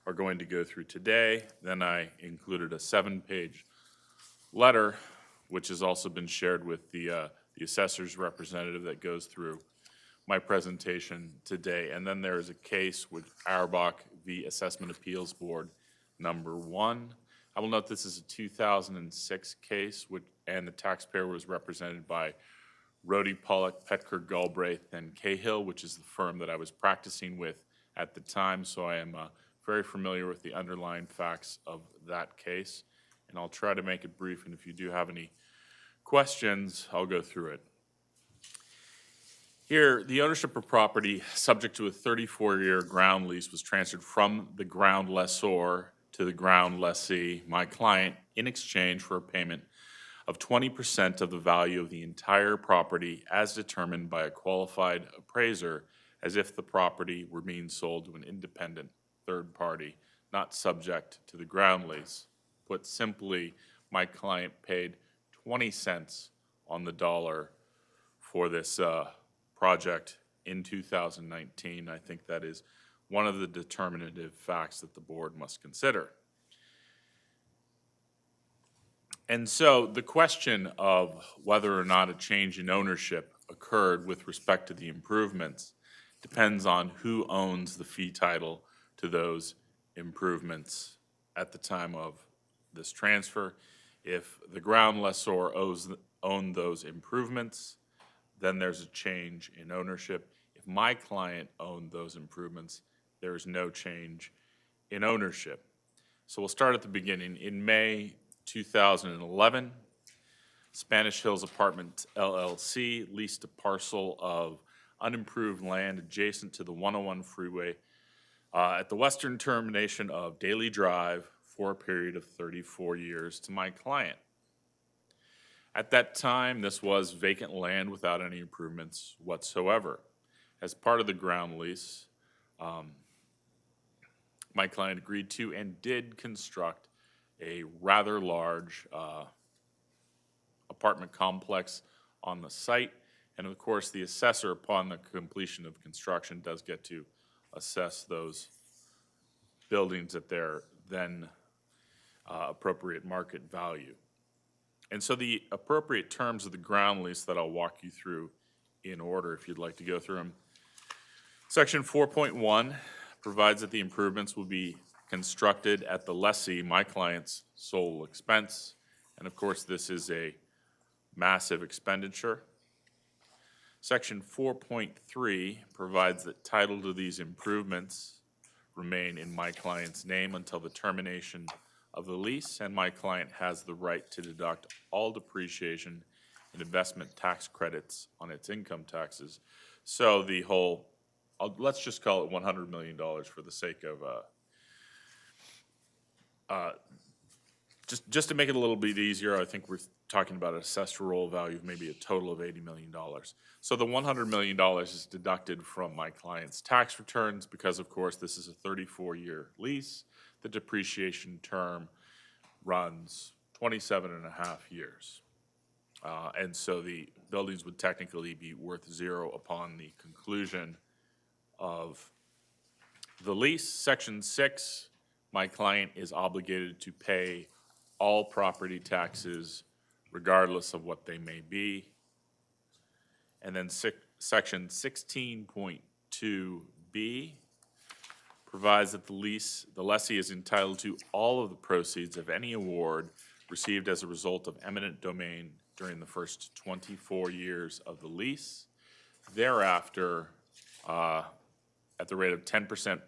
are going to go through today. Then I included a 7-page letter, which has also been shared with the assessor's representative that goes through my presentation today. And then there is a case with Auerbach v. Assessment Appeals Board number 1. I will note this is a 2006 case, and the taxpayer was represented by Rody Pollock, Petker, Galbraith, and Cahill, which is the firm that I was practicing with at the time. So I am very familiar with the underlying facts of that case. And I'll try to make it brief, and if you do have any questions, I'll go through it. Here, the ownership of property subject to a 34-year ground lease was transferred from the ground lessor to the ground lessee, my client, in exchange for a payment of 20% of the value of the entire property as determined by a qualified appraiser, as if the property were being sold to an independent third party, not subject to the ground lease. Put simply, my client paid 20 cents on the dollar for this project in 2019. I think that is one of the determinative facts that the board must consider. And so the question of whether or not a change in ownership occurred with respect to the improvements depends on who owns the fee title to those improvements at the time of this transfer. If the ground lessor owned those improvements, then there's a change in ownership. If my client owned those improvements, there is no change in ownership. So we'll start at the beginning. In May 2011, Spanish Hills Apartment LLC leased a parcel of unimproved land adjacent to the 101 freeway at the western termination of Daly Drive for a period of 34 years to my client. At that time, this was vacant land without any improvements whatsoever. As part of the ground lease, my client agreed to and did construct a rather large apartment complex on the site. And of course, the assessor, upon the completion of construction, does get to assess those buildings at their then appropriate market value. And so the appropriate terms of the ground lease that I'll walk you through in order if you'd like to go through them. Section 4.1 provides that the improvements will be constructed at the lessee, my client's sole expense. And of course, this is a massive expenditure. Section 4.3 provides that title to these improvements remain in my client's name until the termination of the lease, and my client has the right to deduct all depreciation and investment tax credits on its income taxes. So the whole, let's just call it $100 million for the sake of, just to make it a little bit easier, I think we're talking about an assessed roll value of maybe a total of $80 million. So the $100 million is deducted from my client's tax returns because, of course, this is a 34-year lease. The depreciation term runs 27 and a half years. And so the buildings would technically be worth zero upon the conclusion of the lease. Section 6, my client is obligated to pay all property taxes regardless of what they may be. And then section 16.2B provides that the lessee is entitled to all of the proceeds of any award received as a result of eminent domain during the first 24 years of the lease. Thereafter, at the rate of 10%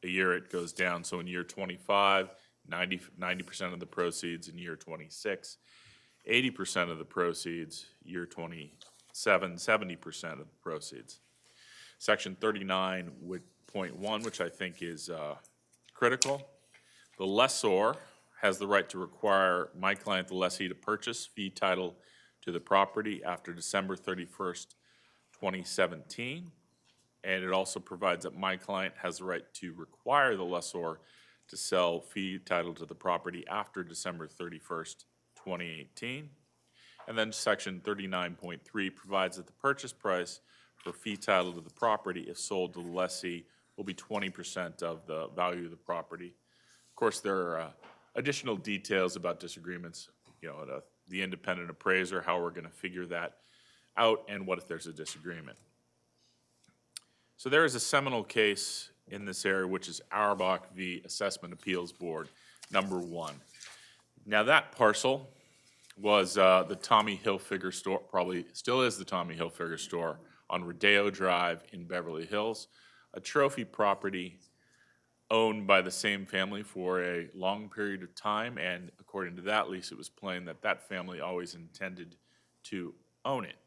a year, it goes down. So in year 25, 90% of the proceeds. In year 26, 80% of the proceeds. Year 27, 70% of the proceeds. Section 39.1, which I think is critical. The lessor has the right to require my client, the lessee, to purchase fee title to the property after December 31st, 2017. And it also provides that my client has the right to require the lessor to sell fee title to the property after December 31st, 2018. And then section 39.3 provides that the purchase price for fee title to the property, if sold to the lessee, will be 20% of the value of the property. Of course, there are additional details about disagreements, the independent appraiser, how we're going to figure that out, and what if there's a disagreement. So there is a seminal case in this area, which is Auerbach v. Assessment Appeals Board, number 1. Now that parcel was the Tommy Hilfiger store, probably still is the Tommy Hilfiger store on Rodeo Drive in Beverly Hills, a trophy property owned by the same family for a long period of time, and according to that lease, it was plain that that family always intended to own it.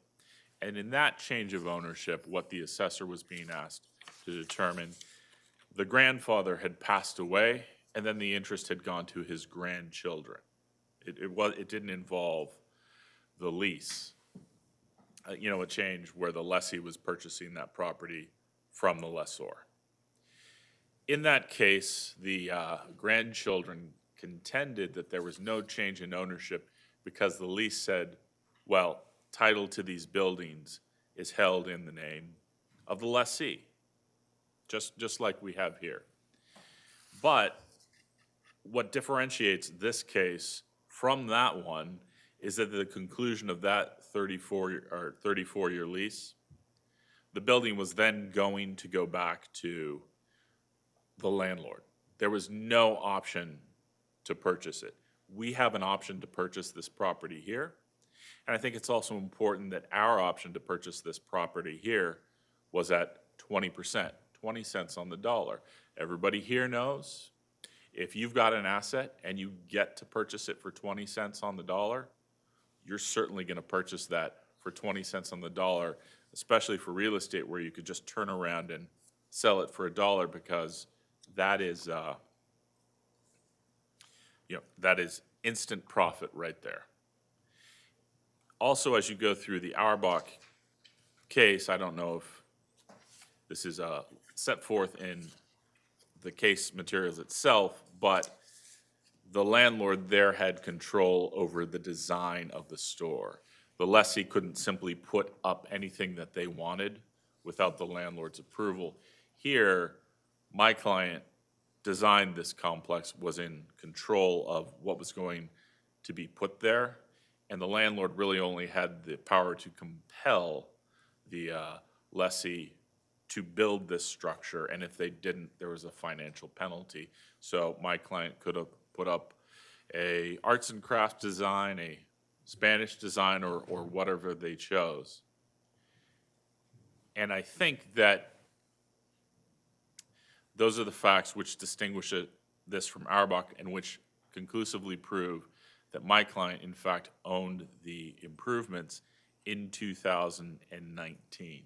And in that change of ownership, what the assessor was being asked to determine, the grandfather had passed away, and then the interest had gone to his grandchildren. It didn't involve the lease. A change where the lessee was purchasing that property from the lessor. In that case, the grandchildren contended that there was no change in ownership because the lease said, well, title to these buildings is held in the name of the lessee, just like we have here. But what differentiates this case from that one is that at the conclusion of that 34-year lease, the building was then going to go back to the landlord. There was no option to purchase it. We have an option to purchase this property here. And I think it's also important that our option to purchase this property here was at 20%, 20 cents on the dollar. Everybody here knows if you've got an asset and you get to purchase it for 20 cents on the dollar, you're certainly going to purchase that for 20 cents on the dollar, especially for real estate where you could just turn around and sell it for $1 because that is, that is instant profit right there. Also, as you go through the Auerbach case, I don't know if this is set forth in the case materials itself, but the landlord there had control over the design of the store. The lessee couldn't simply put up anything that they wanted without the landlord's approval. Here, my client designed this complex, was in control of what was going to be put there, And the landlord really only had the power to compel the lessee to build this structure, and if they didn't, there was a financial penalty. So my client could have put up a arts and crafts design, a Spanish design, or whatever they chose. And I think that those are the facts which distinguish this from Auerbach and which conclusively prove that my client, in fact, owned the improvements in 2019.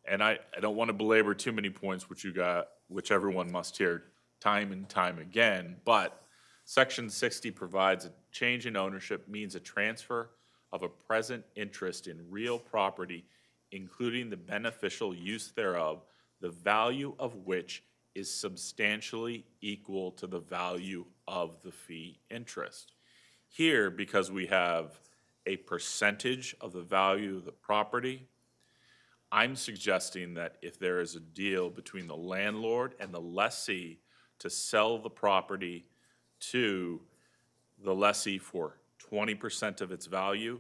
And I don't want to belabor too many points which everyone must hear time and time again, but Section 60 provides a change in ownership means a transfer of a present interest in real property, including the beneficial use thereof, the value of which is substantially equal to the value of the fee interest. Here, because we have a percentage of the value of the property, I'm suggesting that if there is a deal between the landlord and the lessee to sell the property to the lessee for 20% of its value,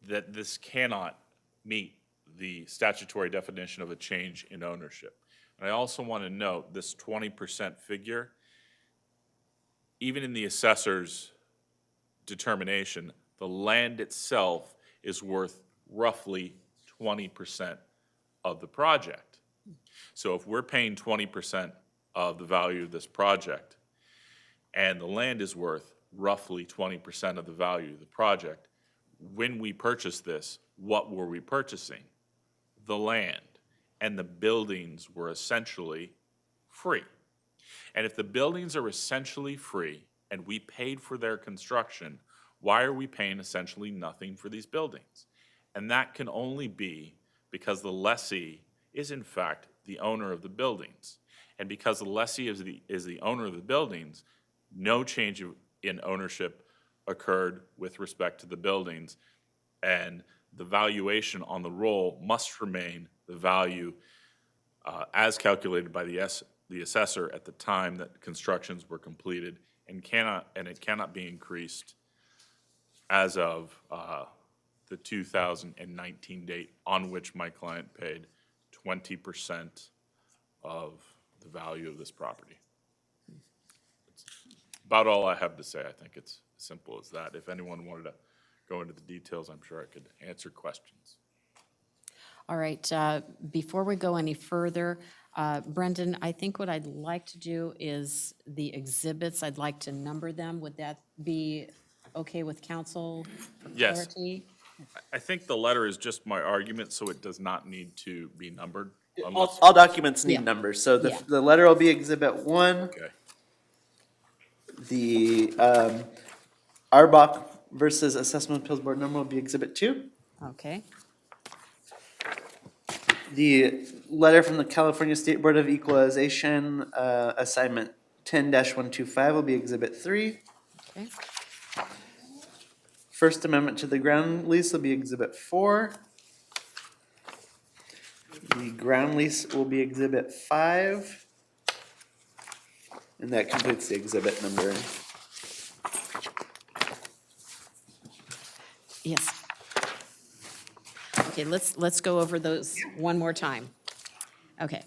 that this cannot meet the statutory definition of a change in ownership. And I also want to note this 20% figure, even in the assessor's determination, the land itself is worth roughly 20% of the project. So if we're paying 20% of the value of this project, and the land is worth roughly 20% of the value of the project, when we purchased this, what were we purchasing? The land. And the buildings were essentially free. And if the buildings are essentially free and we paid for their construction, why are we paying essentially nothing for these buildings? And that can only be because the lessee is in fact the owner of the buildings. And because the lessee is the owner of the buildings, no change in ownership occurred with respect to the buildings, and the valuation on the roll must remain the value as calculated by the assessor at the time that constructions were completed, and it cannot be increased as of the 2019 date on which my client paid 20% of the value of this property. It's about all I have to say. I think it's as simple as that. If anyone wanted to go into the details, I'm sure I could answer questions. All right, before we go any further, Brendan, I think what I'd like to do is the exhibits, I'd like to number them. Would that be okay with council for Yes. clarity? I think the letter is just my argument, so it does not need to be numbered. All documents need Yeah. numbers, so Yeah. the letter will be Exhibit 1. Okay. The Arbach versus Assessment Appeals Board number will be Exhibit 2. Okay, The letter from the California State Board of Equalization, Assignment 10-125 will be Exhibit 3. okay, First Amendment to the ground lease will be Exhibit 4. The ground lease will be Exhibit 5. And that completes the exhibit numbering. yes. Okay, let's go over those one more time. Okay.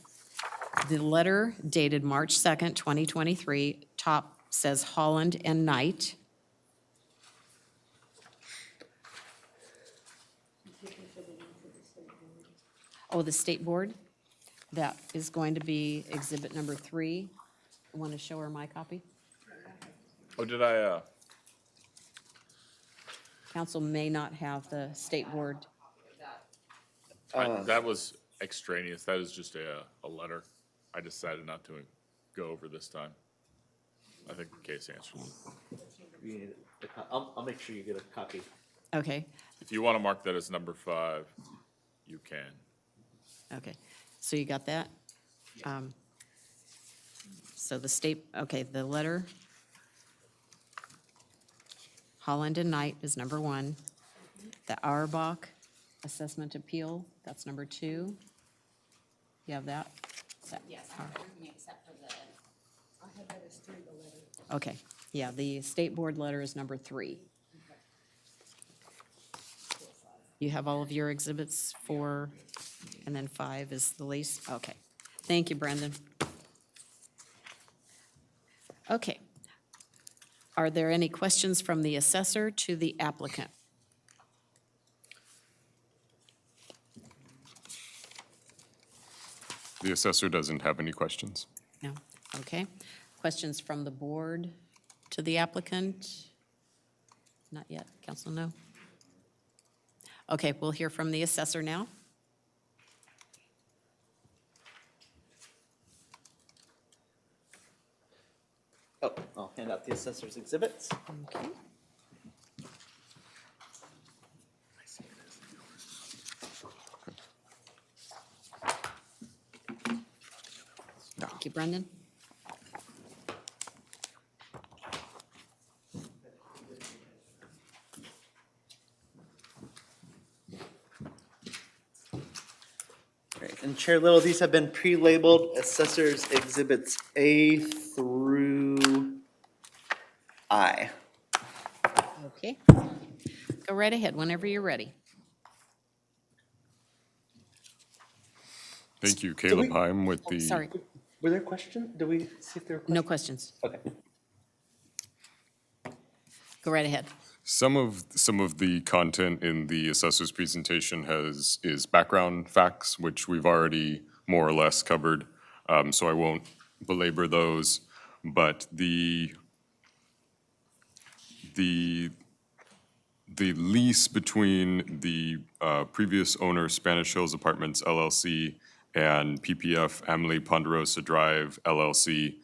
The letter dated March 2nd, 2023, top says Holland and Knight. Oh, the state board? That is going to be exhibit number 3. I want to show her my copy. Oh, did I, Council may not have the state board. that was extraneous. That is just a letter. I decided not to go over this time. I think the case answers. I'll make sure you get a copy. Okay, If you want to mark that as number 5, you can. okay. So you got that? So the state, okay, the letter. Holland and Knight is number 1. The Auerbach assessment appeal, that's number 2. You have that? Yes, except for the. I had that as 3, the letter. Okay, yeah, the state board letter is number 3. You have all of your exhibits 4, and then 5 is the lease? Okay. Thank you, Brendan. Okay. Are there any questions from the assessor to the applicant? The assessor doesn't have any questions. No? Okay. Questions from the board to the applicant? Not yet. Council, no? Okay, we'll hear from the assessor now. Oh, I'll hand out the assessor's exhibits. Okay. Thank you, Brendan. Great. And Chair Little, these have been pre-labeled assessors exhibits A through I. Okay. Go right ahead whenever you're ready. Thank you, Caleb Heim with the. Sorry, Were there questions? Did we see if there were questions? no questions. Okay. Go right ahead. Some of the content in the assessor's presentation is background facts, which we've already more or less covered, so I won't belabor those. But the lease between the previous owner, Spanish Hills Apartments LLC, and PPF Amelie Ponderosa Drive LLC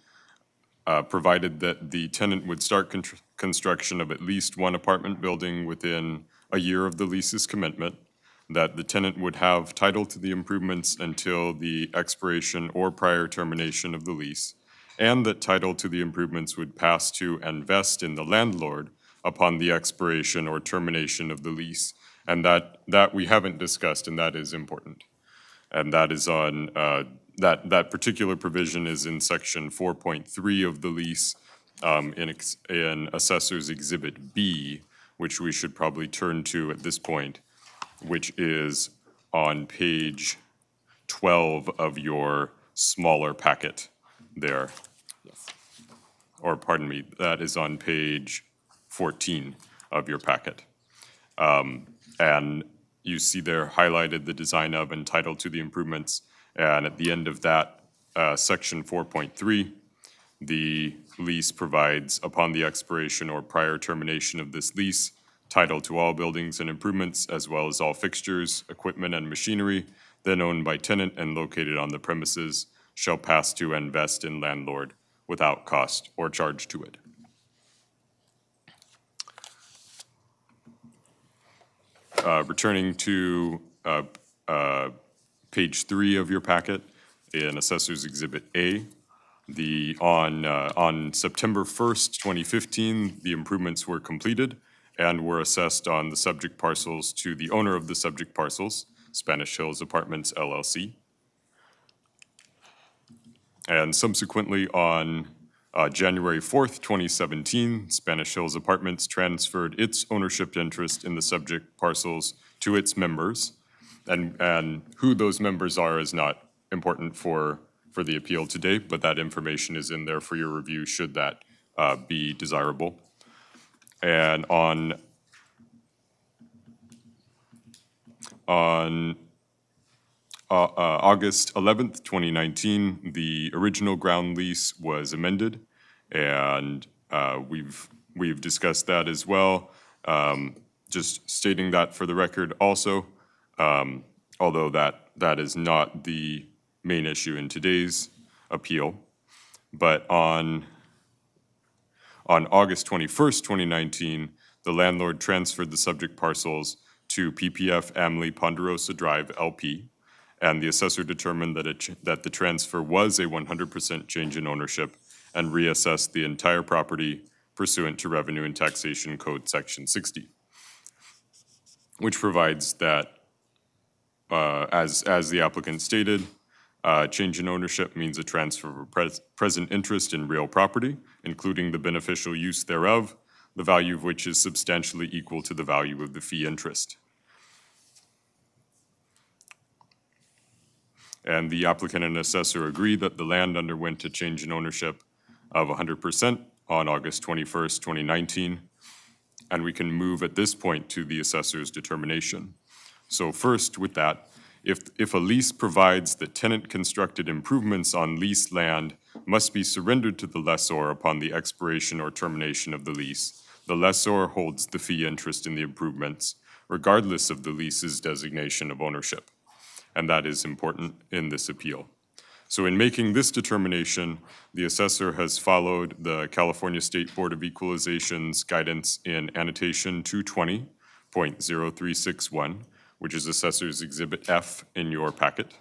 provided that the tenant would start construction of at least one apartment building within a year of the lease's commitment, that the tenant would have title to the improvements until the expiration or prior termination of the lease, and that title to the improvements would pass to and vest in the landlord upon the expiration or termination of the lease. And that we haven't discussed, and that is important. And that is on, that particular provision is in section 4.3 of the lease, in Assessor's Exhibit B, which we should probably turn to at this point, which is on page 12 of your smaller packet there. Yes. Or pardon me, that is on page 14 of your packet. And you see there highlighted the design of and title to the improvements. And at the end of that, section 4.3, the lease provides, upon the expiration or prior termination of this lease, title to all buildings and improvements, as well as all fixtures, equipment, and machinery then owned by tenant and located on the premises, shall pass to and vest in landlord without cost or charge to it. Returning to page 3 of your packet, in Assessor's Exhibit A, on September 1st, 2015, the improvements were completed and were assessed on the subject parcels to the owner of the subject parcels, Spanish Hills Apartments LLC. And subsequently, on January 4th, 2017, Spanish Hills Apartments transferred its ownership interest in the subject parcels to its members. And who those members are is not important for the appeal today, but that information is in there for your review should that be desirable. And on August 11th, 2019, the original ground lease was amended, and we've discussed that as well. Just stating that for the record also, although that is not the main issue in today's appeal. But on August 21st, 2019, the landlord transferred the subject parcels to PPF Amelie Ponderosa Drive LP, and the assessor determined that the transfer was a 100% change in ownership and reassessed the entire property pursuant to Revenue and Taxation Code Section 60, which provides that, as the applicant stated, change in ownership means a transfer of present interest in real property, including the beneficial use thereof, the value of which is substantially equal to the value of the fee interest. And the applicant and assessor agree that the land underwent a change in ownership of 100% on August 21st, 2019. And we can move at this point to the assessor's determination. So first with that, if a lease provides that tenant-constructed improvements on leased land must be surrendered to the lessor upon the expiration or termination of the lease, the lessor holds the fee interest in the improvements, regardless of the lease's designation of ownership. And that is important in this appeal. So in making this determination, the assessor has followed the California State Board of Equalization's guidance in annotation 220.0361, which is Assessor's Exhibit F in your packet,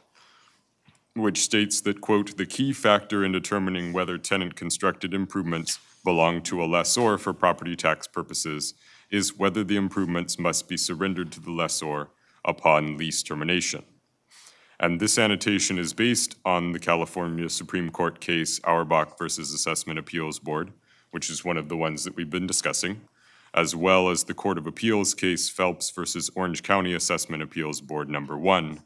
which states that, quote, "The key factor in determining whether tenant-constructed improvements belong to a lessor for property tax purposes is whether the improvements must be surrendered to the lessor upon lease termination." And this annotation is based on the California Supreme Court case Auerbach versus Assessment Appeals Board, which is one of the ones that we've been discussing, as well as the Court of Appeals case Phelps versus Orange County Assessment Appeals Board number 1.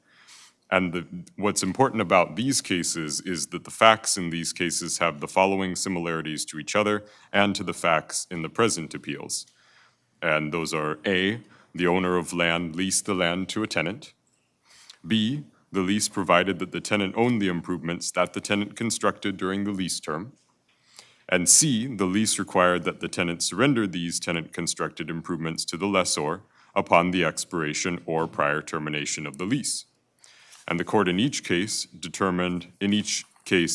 And what's important about these cases is that the facts in these cases have the following similarities to each other and to the facts in the present appeals. And those are A, the owner of land leased the land to a tenant. B, the lease provided that the tenant owned the improvements that the tenant constructed during the lease term. And C, the lease required that the tenant surrender these tenant-constructed improvements to the lessor upon the expiration or prior termination of the lease. And the court in each case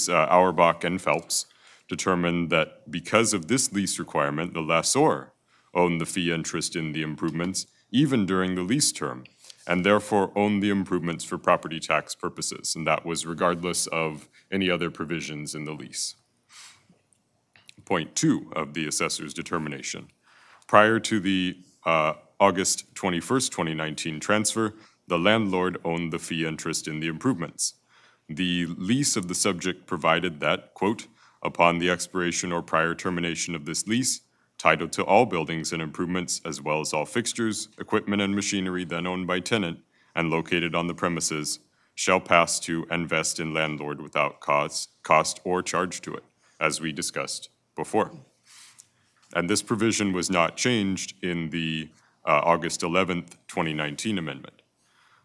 Auerbach and Phelps, determined that because of this lease requirement, the lessor owned the fee interest in the improvements even during the lease term, and therefore owned the improvements for property tax purposes, and that was regardless of any other provisions in the lease. Point 2 of the assessor's determination. Prior to the August 21st, 2019 transfer, the landlord owned the fee interest in the improvements. The lease of the subject provided that, quote, "Upon the expiration or prior termination of this lease, title to all buildings and improvements as well as all fixtures, equipment, and machinery then owned by tenant and located on the premises shall pass to and vest in landlord without cost or charge to it," as we discussed before. And this provision was not changed in the August 11th, 2019 amendment.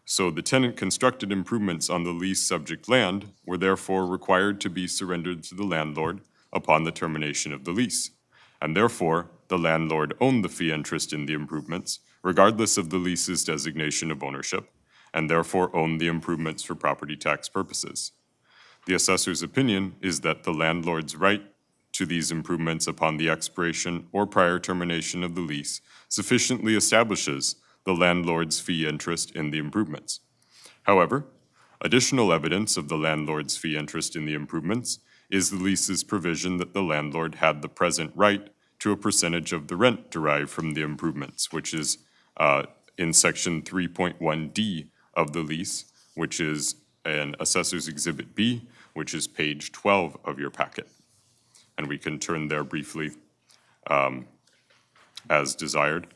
So the tenant-constructed improvements on the lease subject land were therefore required to be surrendered to the landlord upon the termination of the lease. And therefore, the landlord owned the fee interest in the improvements, regardless of the lease's designation of ownership, and therefore owned the improvements for property tax purposes. The assessor's opinion is that the landlord's right to these improvements upon the expiration or prior termination of the lease sufficiently establishes the landlord's fee interest in the improvements. However, additional evidence of the landlord's fee interest in the improvements is the lease's provision that the landlord had the present right to a percentage of the rent derived from the improvements, which is in section 3.1D of the lease, which is an Assessor's Exhibit B, which is page 12 of your packet. And we can turn there briefly as desired.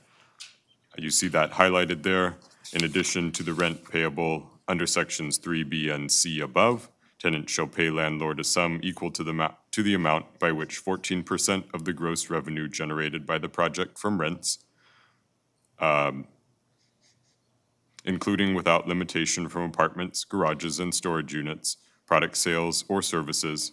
You see that highlighted there. In addition to the rent payable under sections 3B and C above, tenant shall pay landlord a sum equal to the amount by which 14% of the gross revenue generated by the project from rents, including without limitation from apartments, garages, and storage units, product sales, or services,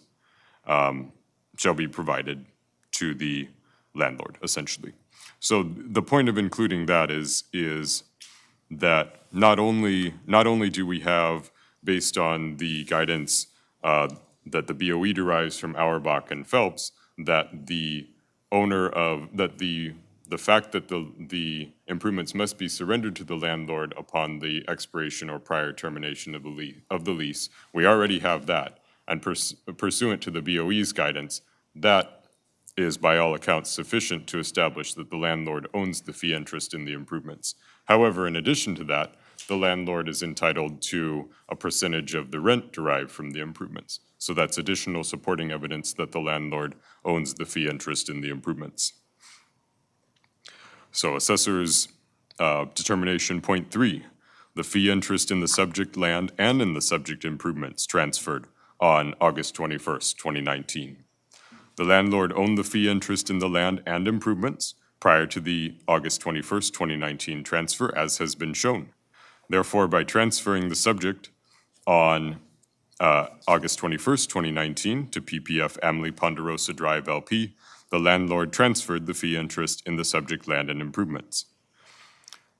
shall be provided to the landlord, essentially. So the point of including that is that not only do we have, based on the guidance that the BOE derives from Auerbach and Phelps, that the fact that the improvements must be surrendered to the landlord upon the expiration or prior termination of the lease, we already have that. And pursuant to the BOE's guidance, that is by all accounts sufficient to establish that the landlord owns the fee interest in the improvements. However, in addition to that, the landlord is entitled to a percentage of the rent derived from the improvements. So that's additional supporting evidence that the landlord owns the fee interest in the improvements. So assessor's determination point 3, the fee interest in the subject land and in the subject improvements transferred on August 21st, 2019. The landlord owned the fee interest in the land and improvements prior to the August 21st, 2019 transfer, as has been shown. Therefore, by transferring the subject on August 21st, 2019 to PPF Amelie Ponderosa Drive LP, the landlord transferred the fee interest in the subject land and improvements.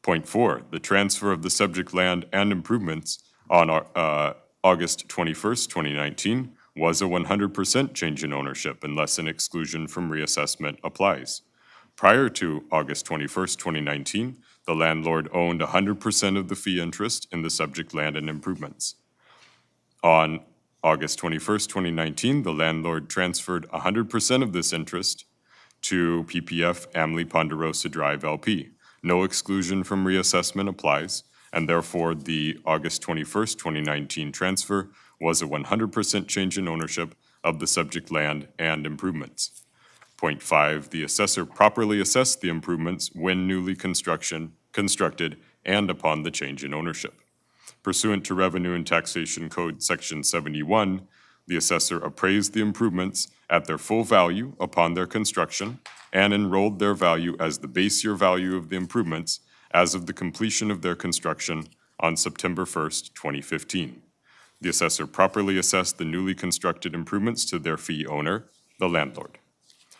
Point 4, the transfer of the subject land and improvements on August 21st, 2019 was a 100% change in ownership unless an exclusion from reassessment applies. Prior to August 21st, 2019, the landlord owned 100% of the fee interest in the subject land and improvements. On August 21st, 2019, the landlord transferred 100% of this interest to PPF Amelie Ponderosa Drive LP. No exclusion from reassessment applies, and therefore the August 21st, 2019 transfer was a 100% change in ownership of the subject land and improvements. Point 5, the assessor properly assessed the improvements when newly constructed and upon the change in ownership. Pursuant to Revenue and Taxation Code Section 71, the assessor appraised the improvements at their full value upon their construction and enrolled their value as the base year value of the improvements as of the completion of their construction on September 1st, 2015. The assessor properly assessed the newly constructed improvements to their fee owner, the landlord.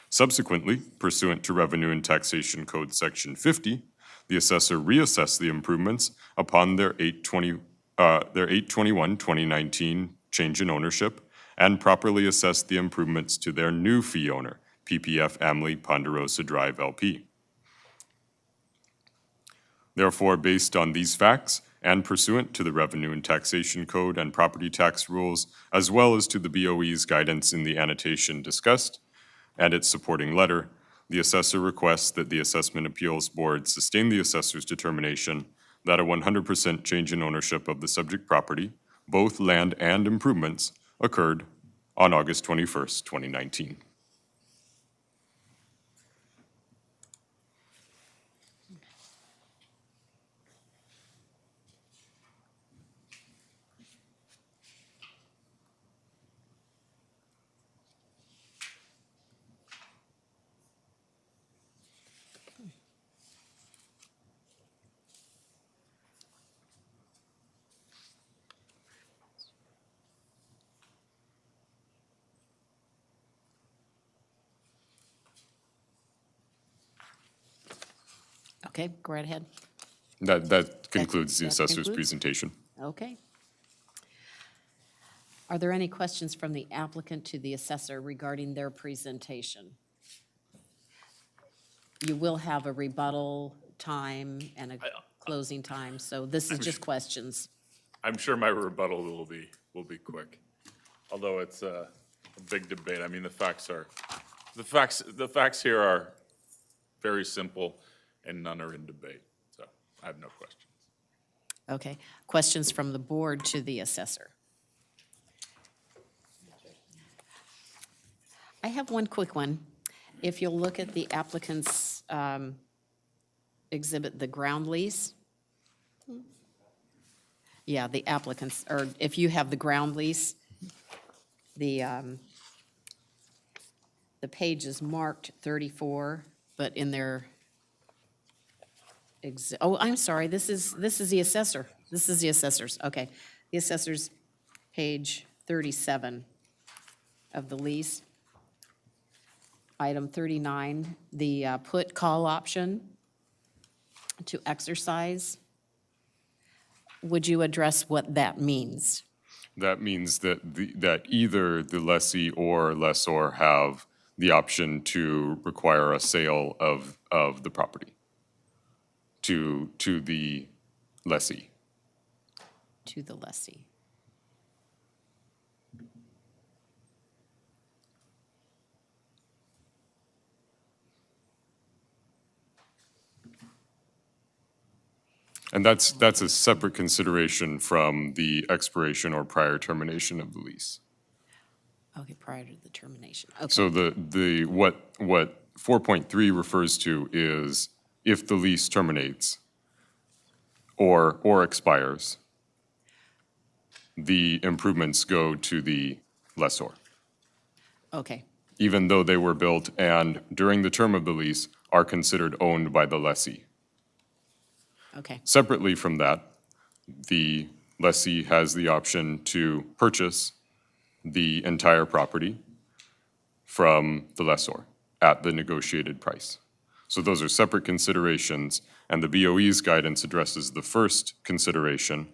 Subsequently, pursuant to Revenue and Taxation Code Section 50, the assessor reassessed the improvements upon their 8/21/2019 change in ownership and properly assessed the improvements to their new fee owner, PPF Amelie Ponderosa Drive LP. Therefore, based on these facts and pursuant to the Revenue and Taxation Code and property tax rules, as well as to the BOE's guidance in the annotation discussed and its supporting letter, the assessor requests that the Assessment Appeals Board sustain the assessor's determination that a 100% change in ownership of the subject property, both land and improvements, occurred on August 21st, 2019. Okay, go right ahead. That concludes the that assessor's concludes? presentation. Okay. Are there any questions from the applicant to the assessor regarding their presentation? You will have a rebuttal time and a closing time, so this is just questions. I'm sure my rebuttal will be quick, although it's a big debate. I mean, the facts here are very simple, and none are in debate, so I have no questions. Okay, questions from the board to the assessor? I have one quick one. If you'll look at the applicant's exhibit, the ground lease. Yeah, the applicants, or if you have the ground lease, the page is marked 34, but in their oh, I'm sorry, this is the assessor. This is the assessor's, okay. The assessor's page 37 of the lease. Item 39, the put call option to exercise. Would you address what that means? That means that either the lessee or lessor have the option to require a sale of the property to the lessee. To the lessee. And that's a separate consideration from the expiration or prior termination of the lease. Okay, prior to the termination. Okay. So what 4.3 refers to is if the lease terminates or expires, the improvements go to the lessor, Okay, even though they were built and during the term of the lease are considered owned by the lessee. okay, Separately from that, the lessee has the option to purchase the entire property from the lessor at the negotiated price. So those are separate considerations, and the BOE's guidance addresses the first consideration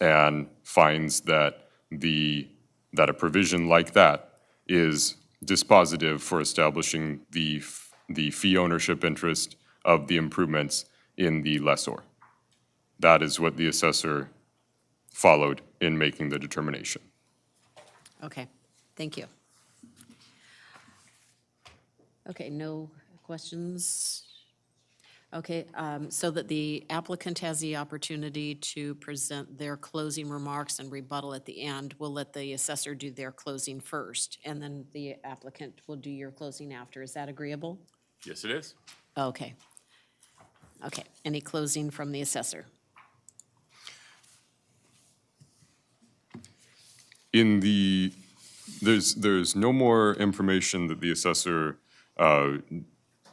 and finds that that a provision like that is dispositive for establishing the fee ownership interest of the improvements in the lessor. That is what the assessor followed in making the determination. okay, thank you. Okay, no questions? Okay, so that the applicant has the opportunity to present their closing remarks and rebuttal at the end, we'll let the assessor do their closing first, and then the applicant will do your closing after. Is that agreeable? Yes, it is. Okay. Okay, any closing from the assessor? There's no more information that the assessor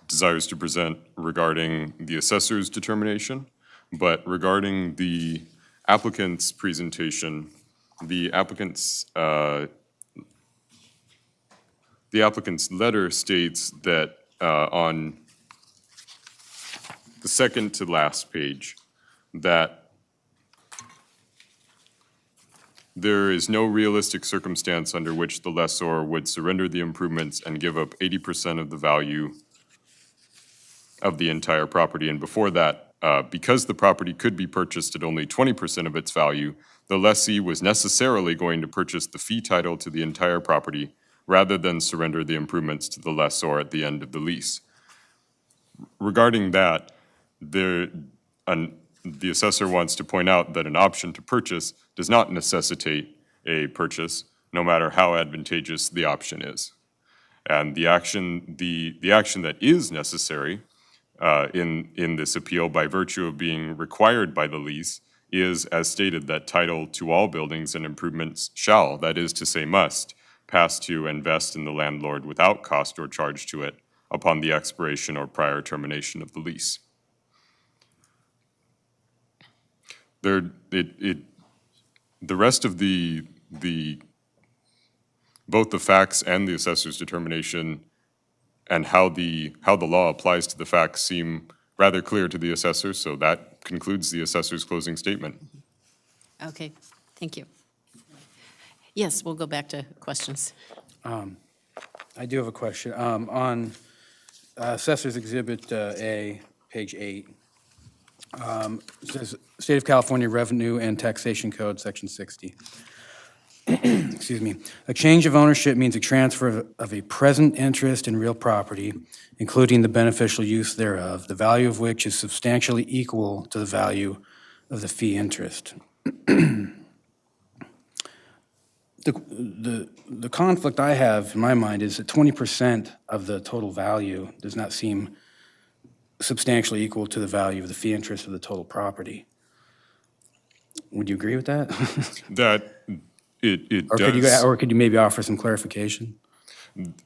desires to present regarding the assessor's determination, but regarding the applicant's presentation, the applicant's letter states that on the second to last page, that there is no realistic circumstance under which the lessor would surrender the improvements and give up 80% of the value of the entire property. And before that, because the property could be purchased at only 20% of its value, the lessee was necessarily going to purchase the fee title to the entire property rather than surrender the improvements to the lessor at the end of the lease. Regarding that, the assessor wants to point out that an option to purchase does not necessitate a purchase, no matter how advantageous the option is. And the action that is necessary in this appeal by virtue of being required by the lease is, as stated, that title to all buildings and improvements shall, that is to say must, pass to and vest in the landlord without cost or charge to it upon the expiration or prior termination of the lease. The rest of both the facts and the assessor's determination and how the law applies to the facts seem rather clear to the assessor, so that concludes the assessor's closing statement. Okay, thank you. Yes, we'll go back to questions. I do have a question. On Assessor's Exhibit A, page 8, it says State of California Revenue and Taxation Code, Section 60. Excuse me. A change of ownership means a transfer of a present interest in real property, including the beneficial use thereof, the value of which is substantially equal to the value of the fee interest. The conflict I have in my mind is that 20% of the total value does not seem substantially equal to the value of the fee interest of the total property. Would you agree with that? That it does. Or could you maybe offer some clarification?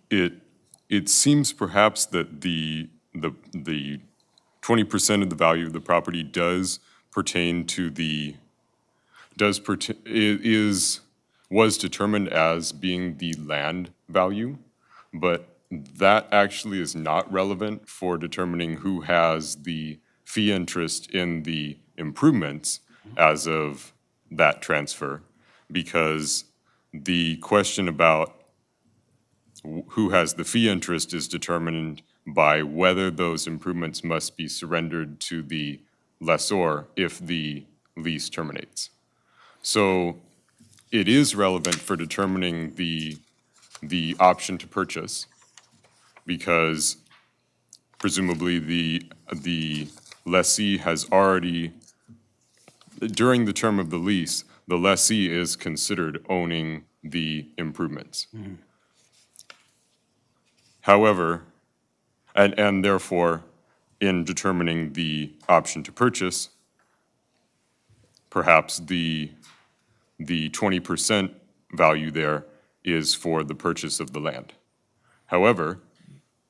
It seems perhaps that the 20% of the value of the property does pertain to was determined as being the land value, but that actually is not relevant for determining who has the fee interest in the improvements as of that transfer, because the question about who has the fee interest is determined by whether those improvements must be surrendered to the lessor if the lease terminates. So it is relevant for determining the option to purchase, because presumably the lessee has already, during the term of the lease, the lessee is considered owning the improvements. Mm-hmm. However, and therefore, in determining the option to purchase, perhaps the 20% value there is for the purchase of the land. However,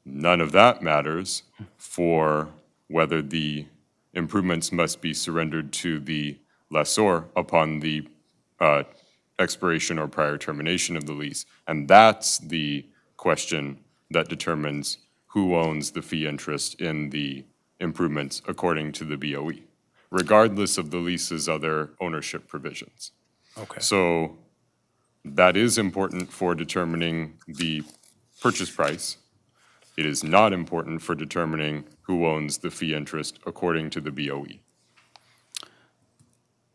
none of that matters for whether the improvements must be surrendered to the lessor upon the expiration or prior termination of the lease. And that's the question that determines who owns the fee interest in the improvements according to the BOE, regardless of the lease's other ownership provisions. Okay. So that is important for determining the purchase price. It is not important for determining who owns the fee interest according to the BOE.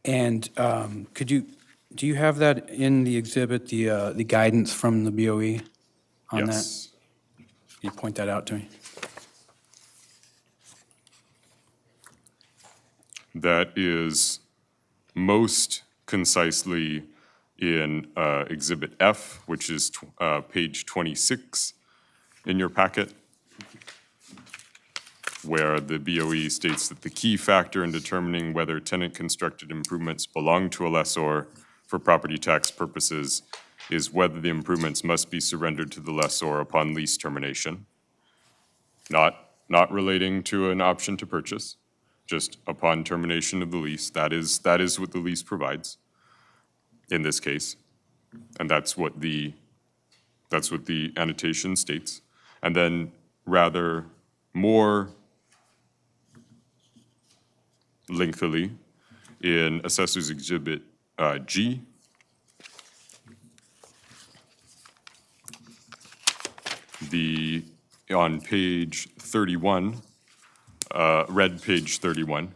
And do you have that in the exhibit, the guidance from the BOE on that? Yes. Can you point that out to me? That is most concisely in Exhibit F, which is page 26 in your packet, where the BOE states that the key factor in determining whether tenant-constructed improvements belong to a lessor for property tax purposes is whether the improvements must be surrendered to the lessor upon lease termination, not relating to an option to purchase, just upon termination of the lease. That is what the lease provides in this case, and that's what the annotation states. And then rather more lengthily in Assessor's Exhibit G, on page 31, red page 31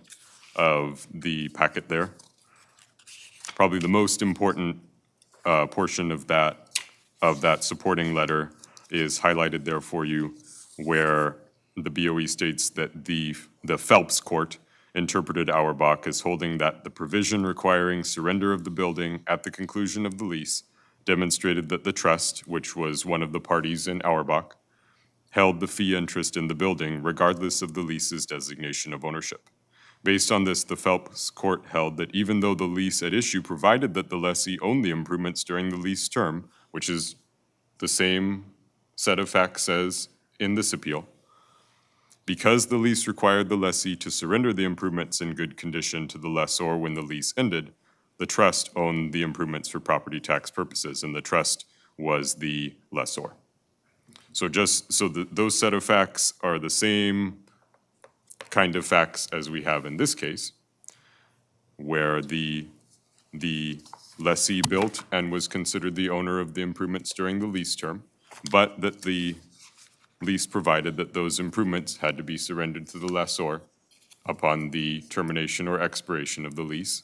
of the packet there, probably the most important portion of that supporting letter is highlighted there for you, where the BOE states that the Phelps Court interpreted Auerbach as holding that the provision requiring surrender of the building at the conclusion of the lease demonstrated that the trust, which was one of the parties in Auerbach, held the fee interest in the building regardless of the lease's designation of ownership. Based on this, the Phelps Court held that even though the lease at issue provided that the lessee owned the improvements during the lease term, which is the same set of facts as in this appeal, because the lease required the lessee to surrender the improvements in good condition to the lessor when the lease ended, the trust owned the improvements for property tax purposes, and the trust was the lessor. So those set of facts are the same kind of facts as we have in this case, where the lessee built and was considered the owner of the improvements during the lease term, but that the lease provided that those improvements had to be surrendered to the lessor upon the termination or expiration of the lease,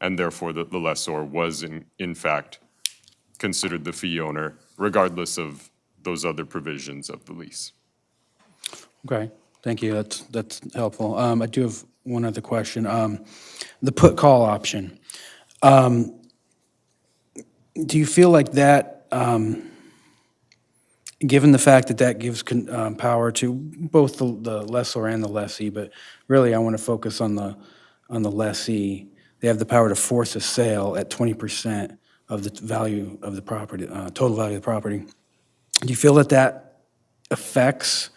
and therefore that the lessor was in fact considered the fee owner regardless of those other provisions of the lease. Okay, thank you. That's helpful. I do have one other question. The put call option. Do you feel like that, given the fact that that gives power to both the lessor and the lessee, but really I want to focus on the lessee. They have the power to force a sale at 20% of the value of the property, total value of the property. Do you feel that that affects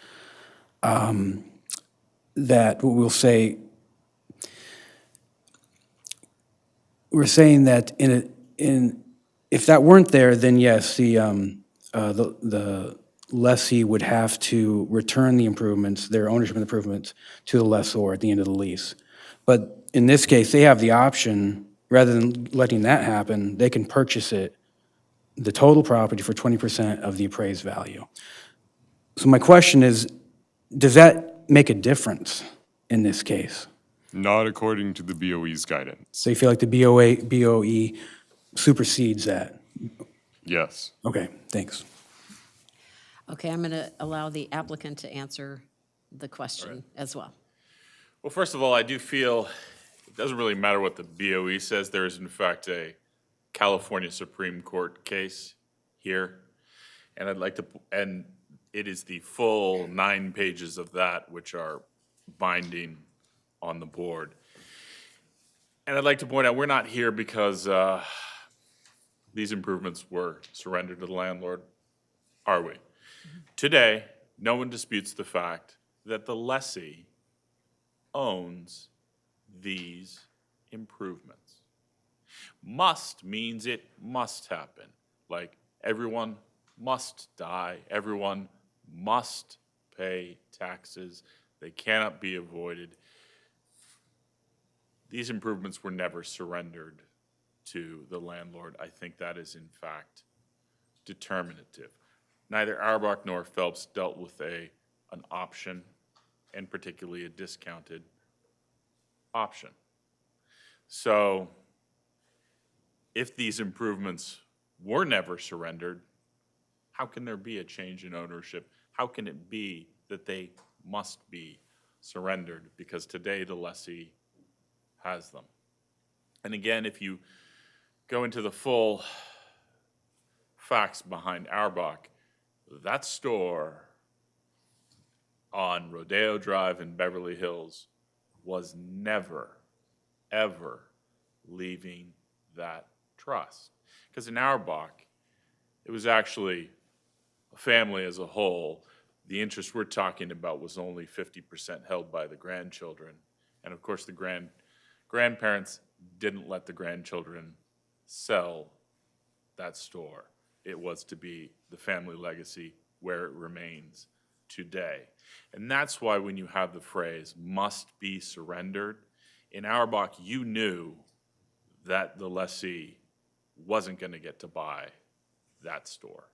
that, we'll say, we're saying that if that weren't there, then yes, the lessee would have to return the improvements, their ownership of the improvements, to the lessor at the end of the lease. But in this case, they have the option, rather than letting that happen, they can purchase it, the total property, for 20% of the appraised value. So my question is, does that make a difference in this case? Not according to the BOE's guidance. So you feel like the BOE supersedes that? Yes. Okay, thanks. Okay, I'm going to allow the applicant to answer the question as well. Well, first of all, I do feel it doesn't really matter what the BOE says. There is, in fact, a California Supreme Court case here, and and it is the full 9 pages of that which are binding on the board. And I'd like to point out, we're not here because these improvements were surrendered to the landlord, are we? Today, no one disputes the fact that the lessee owns these improvements. Must means it must happen. Like everyone must die, everyone must pay taxes, they cannot be avoided. These improvements were never surrendered to the landlord. I think that is in fact determinative. Neither Auerbach nor Phelps dealt with an option, and particularly a discounted option. So if these improvements were never surrendered, how can there be a change in ownership? How can it be that they must be surrendered? Because today the lessee has them. And again, if you go into the full facts behind Auerbach, that store on Rodeo Drive in Beverly Hills was never, ever leaving that trust. Because in Auerbach, it was actually a family as a whole. The interest we're talking about was only 50% held by the grandchildren. And of course, the grandparents didn't let the grandchildren sell that store. It was to be the family legacy where it remains today. And that's why when you have the phrase must be surrendered, in Auerbach you knew that the lessee wasn't going to get to buy that store.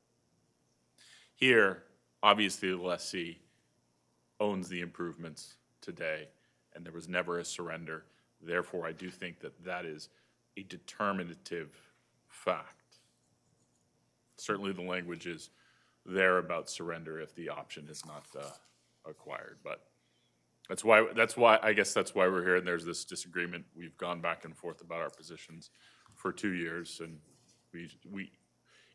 Here, obviously the lessee owns the improvements today, and there was never a surrender. Therefore, I do think that that is a determinative fact. Certainly the language is there about surrender if the option is not acquired, but that's why I guess that's why we're here, and there's this disagreement. We've gone back and forth about our positions for 2 years, and we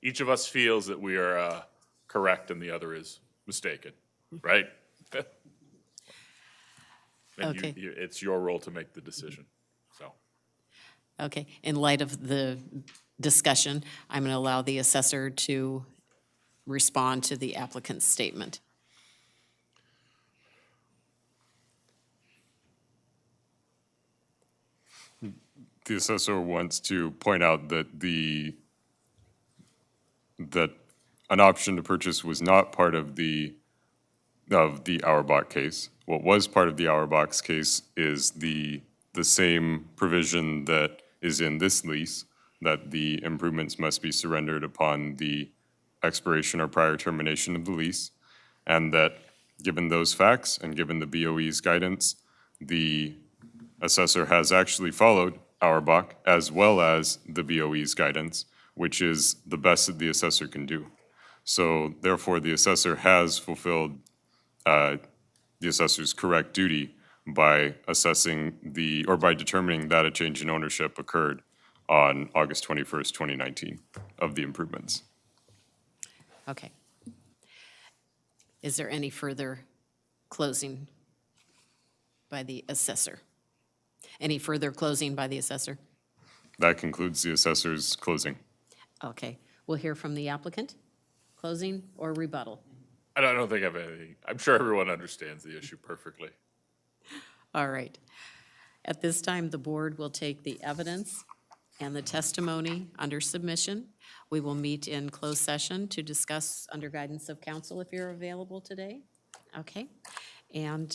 each of us feels that we are correct and the other is mistaken, right? And Okay. It's your role to make the decision, so. Okay, in light of the discussion, I'm going to allow the assessor to respond to the applicant's statement. The assessor wants to point out that that an option to purchase was not part of the Auerbach case. What was part of the Auerbach's case is the same provision that is in this lease, that the improvements must be surrendered upon the expiration or prior termination of the lease, and that given those facts and given the BOE's guidance, the assessor has actually followed Auerbach as well as the BOE's guidance, which is the best that the assessor can do. So therefore, the assessor has fulfilled the assessor's correct duty by assessing or by determining that a change in ownership occurred on August 21st, 2019 of the improvements. Okay. Is there any further closing by the assessor? Any further closing by the assessor? That concludes the assessor's closing. Okay, we'll hear from the applicant. Closing or rebuttal? I don't think I have anything. I'm sure everyone understands the issue perfectly. All right. At this time, the board will take the evidence and the testimony under submission. We will meet in closed session to discuss under guidance of counsel if you're available today. Okay. And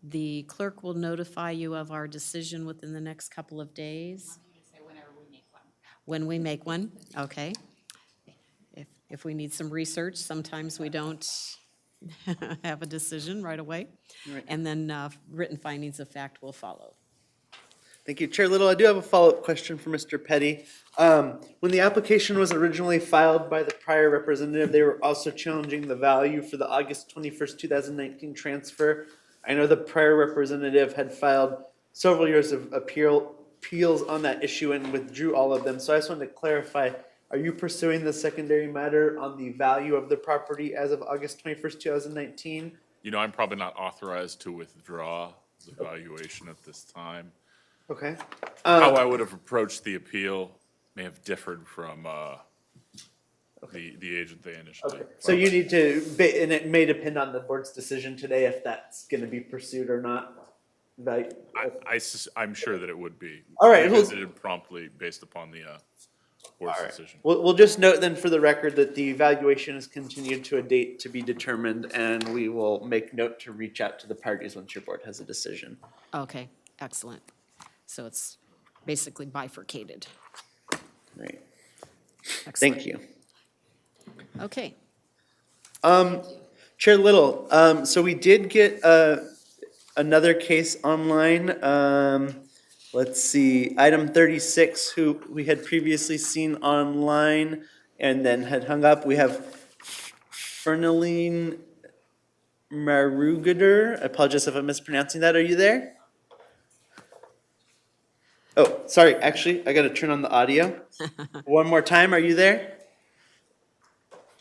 the clerk will notify you of our decision within the next couple of days. When we make one, okay. If we need some research, sometimes we don't have a decision right away. Right. And then written findings of fact will follow. Thank you. Chair Little, I do have a follow-up question for Mr. Petty. When the application was originally filed by the prior representative, they were also challenging the value for the August 21st, 2019 transfer. I know the prior representative had filed several years of appeals on that issue and withdrew all of them. So I just wanted to clarify, are you pursuing the secondary matter on the value of the property as of August 21st, 2019? You know, I'm probably not authorized to withdraw the valuation at this time. Okay. How I would have approached the appeal may have differed from the agent they initially. So you need to, and it may depend on the board's decision today if that's going to be pursued or not. Right. I'm sure that it would be. All right, well- Revisited promptly based upon the board's decision. We'll just note then for the record that the evaluation is continued to a date to be determined, and we will make note to reach out to the parties once your board has a decision. Okay, excellent. So it's basically bifurcated. Right. Excellent. Thank you. Okay. Chair Little, so we did get another case online. Let's see, item 36, who we had previously seen online and then had hung up. We have Fernaline Marugader. I apologize if I'm mispronouncing that. Are you there? Oh, sorry, actually, I got to turn on the audio. One more time, are you there?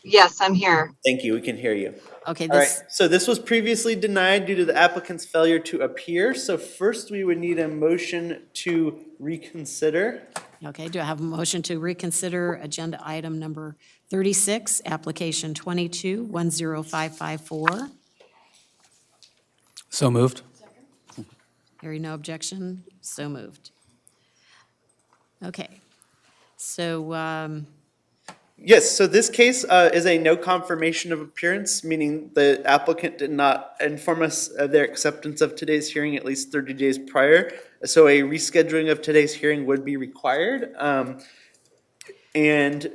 Yes, I'm here. Thank you, we can hear you. Okay, All this, right, so this was previously denied due to the applicant's failure to appear. So first, we would need a motion to reconsider. okay, do I have a motion to reconsider agenda item number 36, application 22-10554? So moved. Hearing no objection, so moved. Okay, so, Yes, so this case is a no confirmation of appearance, meaning the applicant did not inform us of their acceptance of today's hearing at least 30 days prior. So a rescheduling of today's hearing would be required. And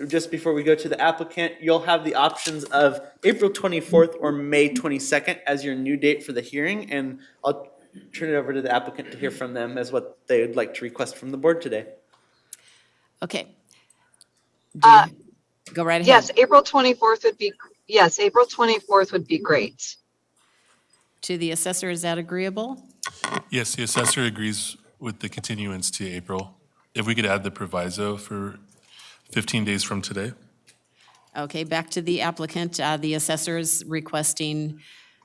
just before we go to the applicant, you'll have the options of April 24th or May 22nd as your new date for the hearing. And I'll turn it over to the applicant to hear from them as what they would like to request from the board today. okay. Uh, Go right ahead. Yes, April 24th would be, yes, April 24th would be great. To the assessor, is that agreeable? Yes, the assessor agrees with the continuance to April. If we could add the proviso for 15 days from today. Okay, back to the applicant. The assessor is requesting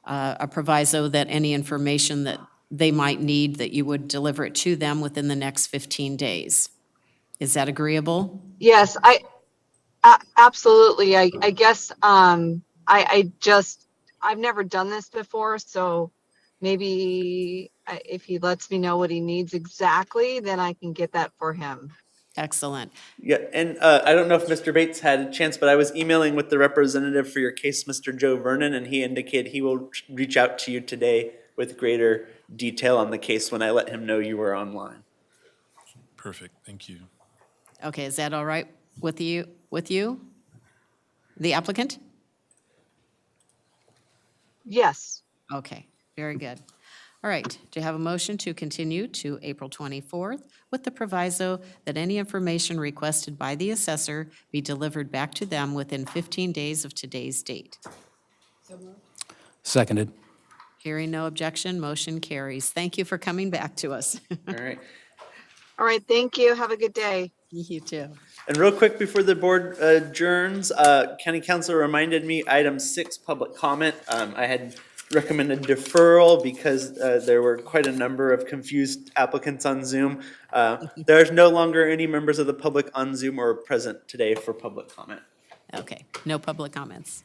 a proviso that any information that they might need, that you would deliver it to them within the next 15 days. Is that agreeable? Yes, absolutely. I guess, I've never done this before, so maybe if he lets me know what he needs exactly, then I can get that for him. Excellent. Yeah, and I don't know if Mr. Bates had a chance, but I was emailing with the representative for your case, Mr. Joe Vernon, and he indicated he will reach out to you today with greater detail on the case when I let him know you were online. Perfect, thank you. Okay, is that all right with you, the applicant? Yes. Okay, very good. All right, do you have a motion to continue to April 24th with the proviso that any information requested by the assessor be delivered back to them within 15 days of today's date? Seconded. Hearing no objection, motion carries. Thank you for coming back to us. All right. All right, thank you. Have a good day. You too. And real quick before the board adjourns, County Council reminded me, item 6, public comment. I had recommended deferral because there were quite a number of confused applicants on Zoom. There's no longer any members of the public on Zoom or present today for public comment. Okay, no public comments.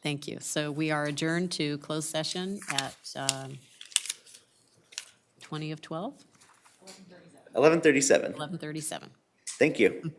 Thank you. So we are adjourned to closed session at 20 of 12? 11:37. 11:37. Thank you.